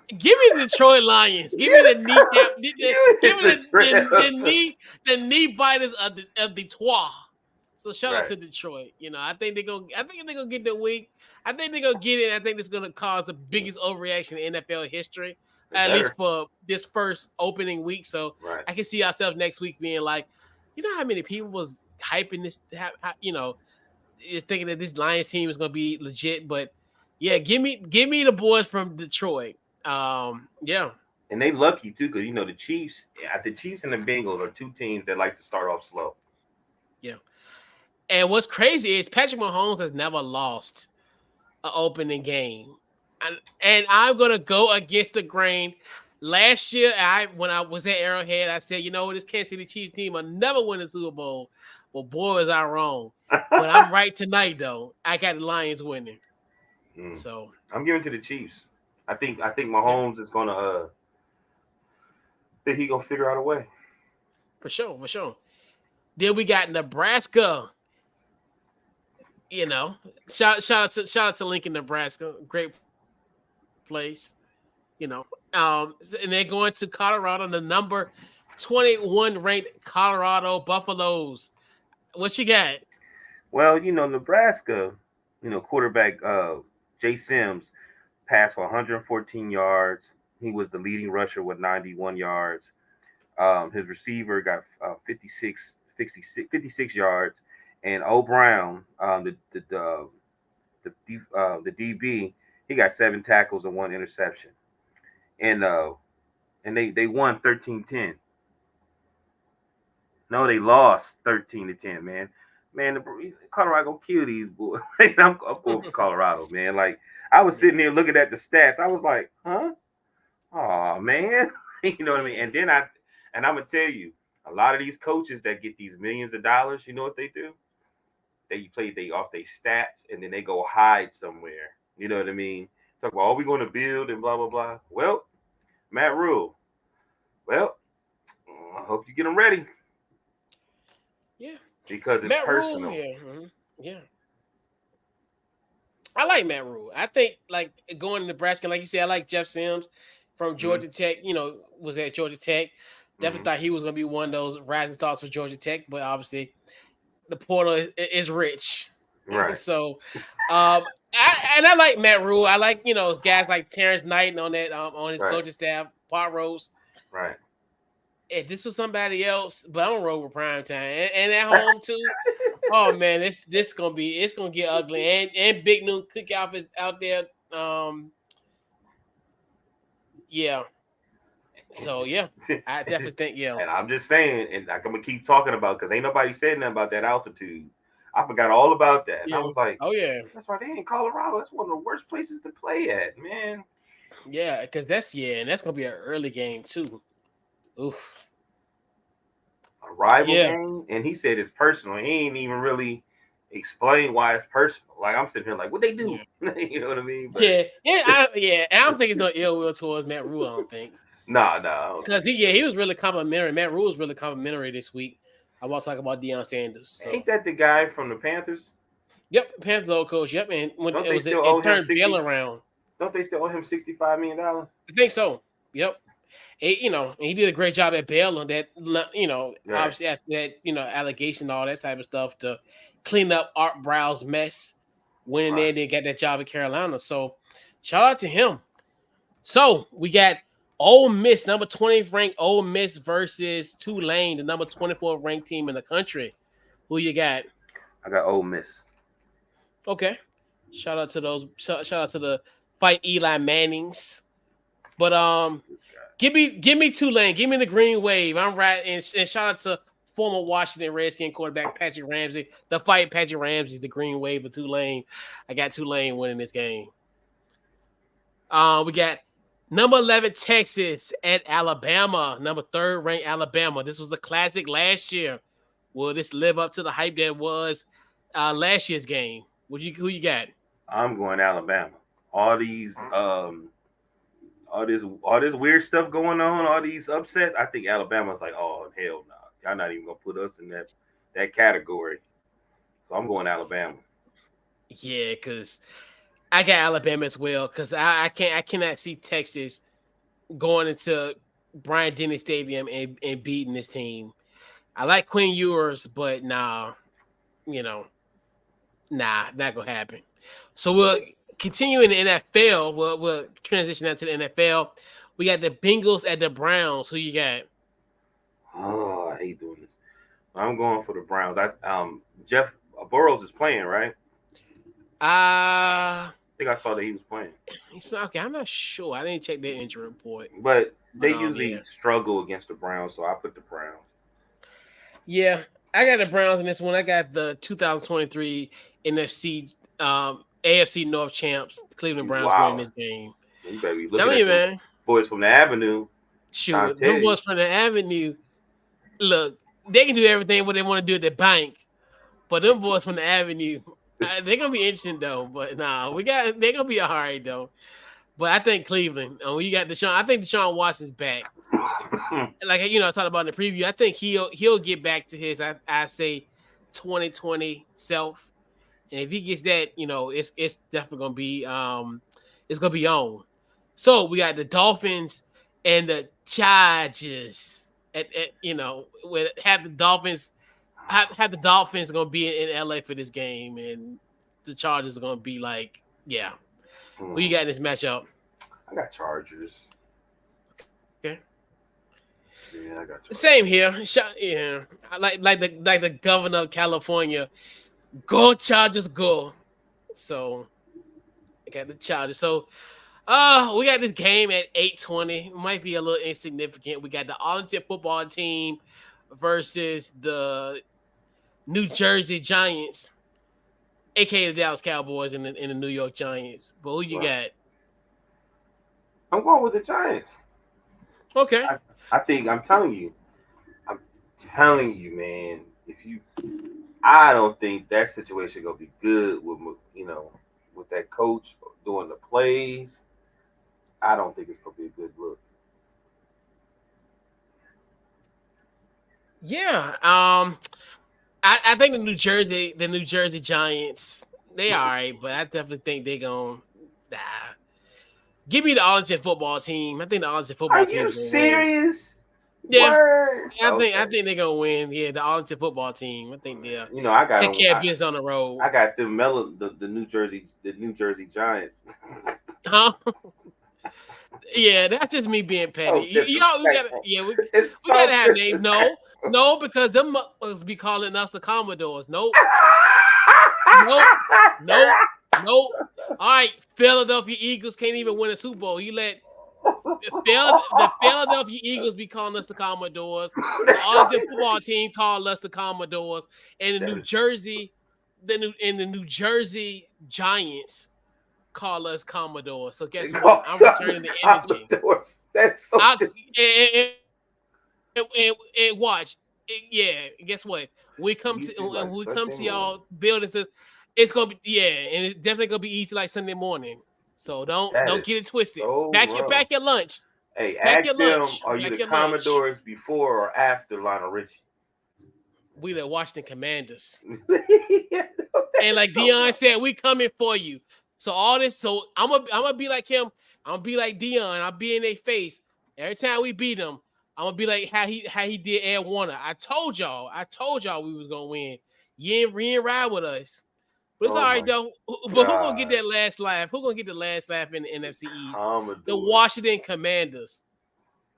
Give me the Detroit Lions. Give me the kneecap. You Give hit me the trail. the knee biters of Detroit. So shout out Right. to Detroit. I think they're gonna get the week. I think they're gonna get it. I think it's gonna cause the biggest overreaction in NFL history, It at least better. for this first opening week. So Right. I can see ourselves next week being like, how many people was hyping this, is thinking that this Lions team is gonna be legit. But yeah, give me the boys from Detroit. Yeah, And they lucky too, because the Chiefs and the Bengals are two teams that like to start off slow. yeah. And what's crazy is Patrick Mahomes has never lost an opening game, and I'm gonna go against the grain. Last year, when I was at Arrowhead, I said, this Kansas City Chiefs team will never win a Super Bowl. Well, boy, was I wrong. But I'm right tonight, though. I got the Lions winning. Mm. So I'm giving to the Chiefs. I think yeah, Mahomes is gonna think he gonna figure out a way. for sure, for sure. Then we got Nebraska. You know, shout out to Lincoln, Nebraska. Great place. And they're going to Colorado, the number 21 ranked Colorado Buffaloes. What you got? Well, Nebraska, quarterback Jay Sims passed for 114 yards. He was the leading rusher with 91 yards. His receiver got 56 yards, and O'Brown, the DB, he got 7 tackles and 1 interception, and they won 13-10. No, they lost 13-10, man. Man, Colorado gonna kill these boys. I'm going for Colorado, man. Like I was sitting there looking at the stats, I was like, huh? Oh man, you know what I mean? And I'm gonna tell you, a lot of these coaches that get these millions of dollars, you know what they do? They off their stats and then they go hide somewhere. You know what I mean? Talk about, are we going to build and blah blah blah. Well, Matt Rule. Well, I hope you get them ready. Yeah. because it's Matt Rule, personal. yeah, yeah. I like Matt Rule. I think like going to Nebraska, like you said, I like Jeff Sims from Hmm. Georgia Tech. Was at Georgia Tech. Definitely Hmm. thought he was going to be one of those rising stars for Georgia Tech, but obviously the portal is rich. Right. So, and I like Matt Rule. I like guys like Terrence Knight on that on his Right. coaching staff, Pot Rose. Right. If this was somebody else, but I'm gonna roll with prime time and at home too. Oh man, it's gonna get ugly. And Big Noon Cookout is out there. Yeah. So yeah, I definitely think yeah. And I'm just saying, and like, I'm gonna keep talking about because ain't nobody said nothing about that altitude. I forgot all about that, and I Yeah. was like, Oh yeah. "That's why they in Colorado. That's one of the worst places to play at, man. Yeah, because and that's gonna be an early game too. Oof. A rival Yeah. game." And he said it's personal. He ain't even really explain why it's personal. Like I'm sitting here like, what they do? Yeah. You know what I mean? But Yeah. And I don't think it's no ill will towards Matt Rule. I don't think nah, I don't because think he was really complimentary. Matt Rule was really complimentary this week. I was talking about Deion Sanders. so. Ain't So that the guy from the Panthers? yep, Panthers old coach. Yep, and when Don't it they was still owe it him turned Baylor 60? around. Don't they still owe him $65 million? I think so. Yep. And he did a great job at Baylor. That Right, obviously after that, allegation, all that type of stuff to clean up Art Brow's mess. Went in there right. and then got that job at Carolina. So shout out to him. So we got Ole Miss, number 20 ranked Ole Miss versus Tulane, the number 24 ranked team in the country. Who you got? I got Ole Miss. Okay. Shout out to those. Shout out to the fight Eli Mannings. But This guy. give me Tulane. Give me the green wave. I'm right. And shout out to former Washington Redskin quarterback Patrick Ramsey. The fight Patrick Ramsey, the green wave of Tulane. I got Tulane winning this game. We got number 11 Texas at Alabama. Number third ranked Alabama. This was a classic last year. Will this live up to the hype that was last year's game? Who you got? I'm going Alabama. All these all this weird stuff going on, all these upsets. I think Alabama's like, oh hell no, y'all not even gonna put us in that category. So I'm going Alabama. Yeah, because I got Alabama as well. Because I cannot see Texas going into Bryant Denny Stadium and beating this team. I like Quinn Ewers, but you know, not gonna happen. So we'll continue in the NFL. We'll transition out to the NFL. We got the Bengals at the Browns. Who you got? Oh, I hate doing this. I'm going for the Browns. Jeff Burrows is playing, right? Uh I think I saw that he was playing. okay. I'm not sure. I didn't check their injury report, But but they usually yeah, struggle against the Browns, so I put the Browns. yeah. I got the Browns in this one. I got the 2023 NFC AFC North champs, Cleveland You Browns, winning wow. this game. You better be looking Telling at you, them man. boys from the Avenue. Trying Shoot, to tell them you. boys from the Avenue. Look, they can do everything what they want to do at the bank, but them boys from the Avenue, they're gonna be interesting though. But nah, they're gonna be all right though. But I think Cleveland. You got Deshaun. I think Deshaun Watson's back. Like I talked about in the preview. I think he'll get back to his I say 2020 self. And if he gets that, it's definitely it's gonna be on. So we got the Dolphins and the Chargers. With have the Dolphins have the Dolphins gonna be in LA for this game, and the Chargers are gonna be like, yeah. Who you got in this matchup? I got Chargers. Okay. Yeah, I got Chargers. Same here. Yeah, I like the governor of California. Go Chargers, go. So I got the Chargers. So we got this game at 8:20. Might be a little insignificant. We got the Arlington football team versus the New Jersey Giants, aka the Dallas Cowboys and the New York Giants. But who you Right. got? I'm going with the Giants. Okay. I, I think I'm telling you, man. If you, I don't think that situation gonna be good with with that coach doing the plays. I don't think it's gonna be a good look. Yeah. I think the New Jersey Giants, they all right, but I definitely think they're gonna nah. Give me the Arlington football team. I think the Arlington Are football team you is gonna win. serious? Yeah, Word. I Okay. think they're gonna win. Yeah, the Arlington football team. I think they'll You know, I got take them. care of business on the road. I got them mellow the New Jersey Giants. Huh? Yeah, that's just me being petty. So Y'all, we gotta, disrespectful. yeah, It's we gotta so have names. disrespectful. No, because them must be calling us the Commodores. Nope, nope, nope, nope. All right, Philadelphia Eagles can't even win a Super Bowl. You let the Philadelphia Eagles be calling us the Commodores. The Arlington football team call us the Commodores, and That is The New Jersey Giants call us Commodores. So they guess what? call I'm the returning the energy. Commodores. That's so I and watch. Yeah, guess what? easy like When we come Sunday to morning. y'all buildings, it's gonna be yeah, and it's definitely gonna be easy like Sunday morning. So That don't is get it twisted. so wrong. Pack your lunch. Hey, Pack ask your them, lunch. are you the Pack your lunch. Commodores before or after Lionel Richie? We the Washington Commanders. Yeah, no, that And is like so Dion wrong. said, we coming for you. So all this, so I'm gonna be like him. I'm gonna be like Dion. I'll be in their face every time we beat them. I'm gonna be like how he did Ed Warner. I told y'all we was gonna win. You ain't ride with us. But it's all Oh right my though. But who gonna get God. that last laugh? Who gonna get the last laugh in the NFC East? The Commodores. Washington Commanders.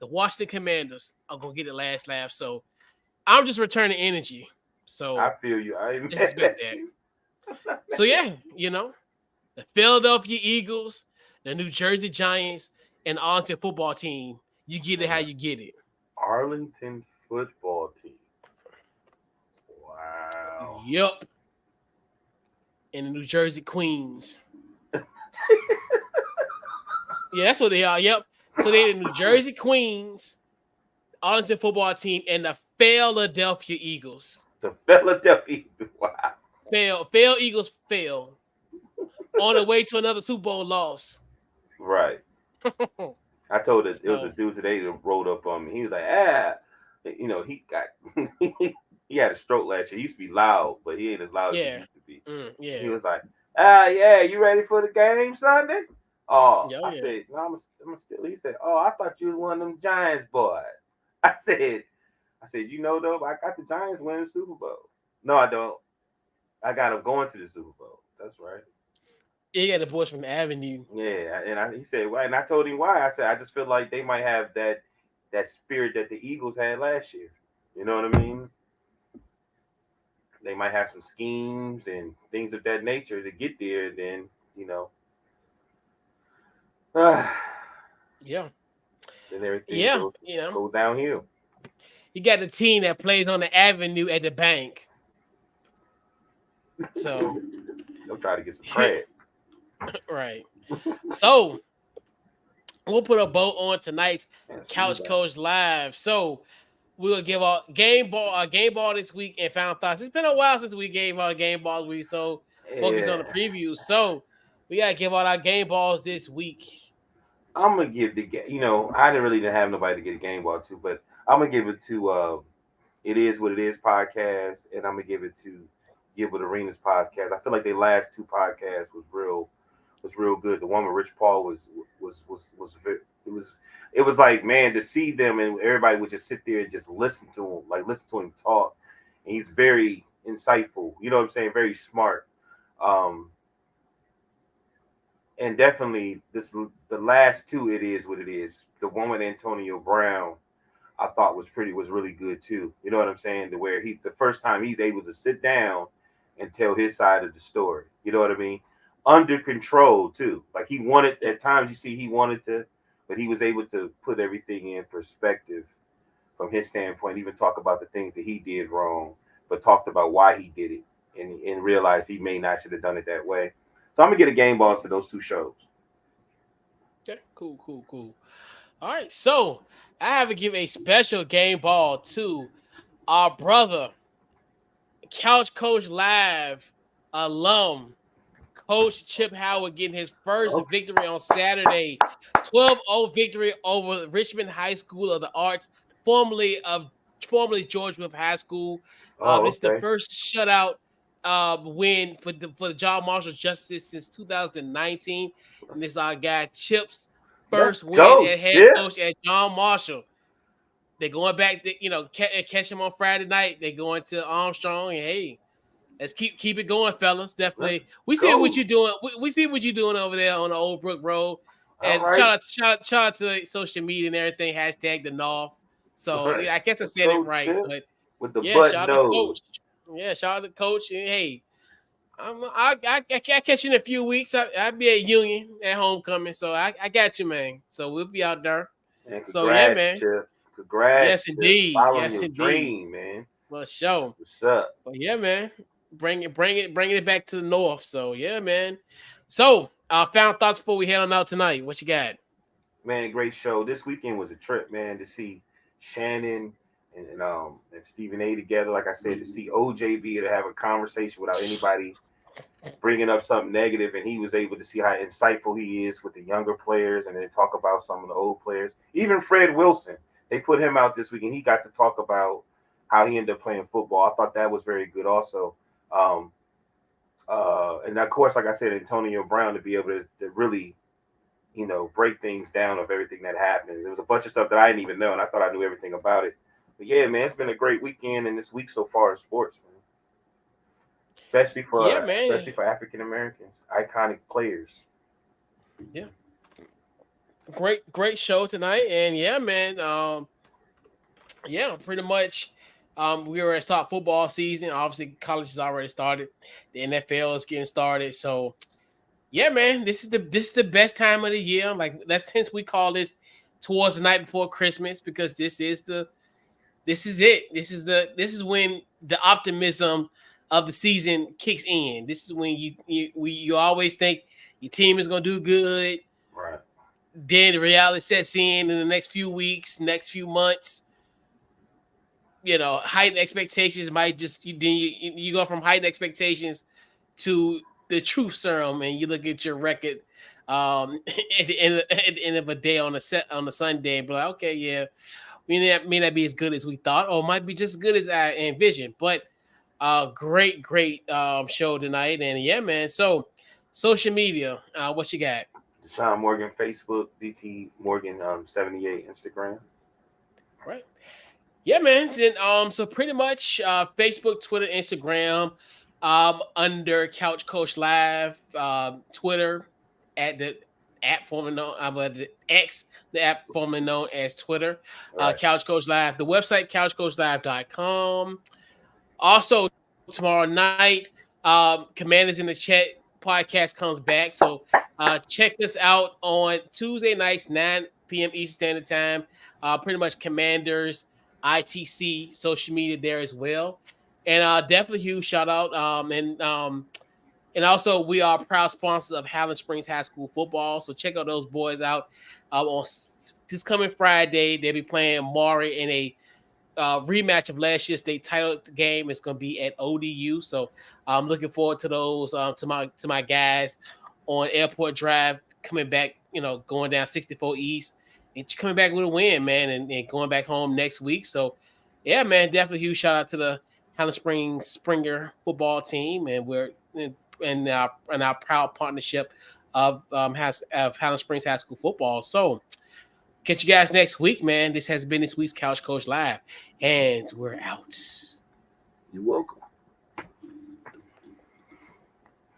The Washington Commanders are gonna get the last laugh. So I'm just returning energy. I So feel you. I ain't just mad expect at that. you. I'm not mad So at yeah, the Philadelphia Eagles, the New Jersey Giants, and Arlington football team. You get it how you. you get it. Arlington football team. Wow. Yep. And the New Jersey Queens. Yeah, that's what they are. Yep. So they're the New Jersey Queens, Arlington football team, and the Philadelphia Eagles. The Philadelphia. Wow. Fail Eagles fail on the way to another Super Bowl loss. Right. I told it was a So dude today that rolled up on me. He was like, ah, you know, he got he had a stroke last year. He used to be loud, but he ain't as loud as he yeah, used to be. He yeah, was like, ah, yeah, you ready for the game Sunday? Oh, yeah, oh, I yeah. said, no, I'm still. He said, oh, I thought you was one of them Giants boys. I said, you know though, I got the Giants winning the Super Bowl. No, I don't. I got them going to the Super Bowl. That's right. You got the boys from the Avenue. Yeah, and he said, why? And I told him why. I said, I just feel like they might have that spirit that the Eagles had last year. You know what I mean? They might have some schemes and things of that nature to get there. Then you know, then Yeah, everything yeah. goes downhill. You got the team that plays on the Avenue at the bank. So They'll try to get some credit. right. So we'll put a bow on tonight's That's what we Couch got. Coach Live. So we'll give our game ball this week and final thoughts. It's been a while since we gave our game balls. We so focused on Yeah, the preview. So we gotta give out our game balls this week. I'm gonna give the game. You know, I didn't really have nobody to get a game ball to, but I'm gonna give it to It Is What It Is podcast, and I'm gonna give it to Gilbert Arenas podcast. I feel like their last two podcasts was real good. The one with Rich Paul it was like, man, to see them and everybody would just sit there and just listen to him, like listen to him talk. And he's very insightful. You know what I'm saying? Very smart. Um, and definitely the last two. It Is What It Is. The one with Antonio Brown I thought was really good too. You know what I'm saying? To where the first time he's able to sit down and tell his side of the story. You know what I mean? Under control too. Like he wanted Yep. at times you see he wanted to, but he was able to put everything in perspective from his standpoint, even talk about the things that he did wrong, but talked about why he did it and realized he may not should have done it that way. So I'm gonna get a game balls to those two shows. Okay. Cool. All right. So I have to give a special game ball to our brother, Couch Coach Live alum, Coach Chip Howard getting his first Okay. victory on Saturday. 12-0 victory over Richmond High School of the Arts, formerly of formerly George Smith High School. Oh, This is the okay. first shutout win for the John Marshall Justice since 2019, and this our guy Chip's Let's first win go, at head Chip. coach at John Marshall. They're going back to catch him on Friday night. They're going to Armstrong, and hey, let's keep it going, fellas. Let's Definitely, we see what go. you're doing. We see what you're doing over there on the Old Brook Road. All And right. shout out to social media and everything. Hashtag the North. So yeah, I guess I Let's said it go, right. Chip, But with the yeah, butt shout out to nose. coach. Yeah, shout out to coach. And hey, I catch you in a few weeks. I'll be at Union at homecoming. So I got you, man. So we'll be out there. And So yeah, congrats, man. Chip. Congrats, Yes, Chip. indeed. Following Yes, your indeed. dream, man. Well, show. What's up? But yeah, man, bringing it back to the north. So yeah, man. So final thoughts before we head on out tonight. What you got? Man, great show. This weekend was a trip, man, to see Shannon and Stephen A together. Like I said, to see OJ be able to have a conversation without anybody bringing up something negative, and he was able to see how insightful he is with the younger players, and then talk about some of the old players. Even Fred Wilson, they put him out this week, and he got to talk about how he ended up playing football. I thought that was very good, also. Um, and of course, like I said, Antonio Brown to be able to really, break things down of everything that happened. There was a bunch of stuff that I didn't even know, and I thought I knew everything about it. But yeah, man, it's been a great weekend and this week so far in sports, man. Especially Yeah, for man. African Americans, iconic players. Yeah, great show tonight, and yeah, man. Yeah, pretty much. We were at start football season. Obviously, college has already started. The NFL is getting started. So yeah, man, this is the best time of the year. Like that's hence we call this towards the night before Christmas because this is it. This is when the optimism of the season kicks in. This is when you always think your team is gonna do good. Right. Then the reality sets in the next few weeks, next few months. Heightened expectations might just you go from heightened expectations to the truth serum, and you look at your record at the end of a day on a Sunday, and be like, okay, yeah, may not be as good as we thought, or might be just as good as I envisioned. But great show tonight, and yeah, man. So social media, what you got? Deshaun Morgan Facebook, DT Morgan 78 Instagram. Right. Yeah, man. And so pretty much Facebook, Twitter, Instagram, under Couch Coach Live, Twitter at the app formerly known, but the X, the app formerly known as Twitter, Right. Couch Coach Live, the website couchcoachlive.com. Also tomorrow night, Commanders in the Chat podcast comes back. So check us out on Tuesday nights, 9 p.m. Eastern Standard Time. Pretty much Commanders, ITC, social media there as well. And definitely huge shout out. And also we are proud sponsors of Highland Springs High School football. So check out those boys out on this coming Friday. They'll be playing Maury in a rematch of last year's state title game. Is going to be at ODU, so I'm looking forward to those. To my guys on Airport Drive coming back. Going down 64 East and coming back with a win, man, and going back home next week. So yeah, man, definitely huge shout out to the Highland Springs Springer football team, and we're in our proud partnership of Highland Springs High School football. So. Catch you guys next week, man. This has been this week's Couch Coach Live, and we're out. You're welcome.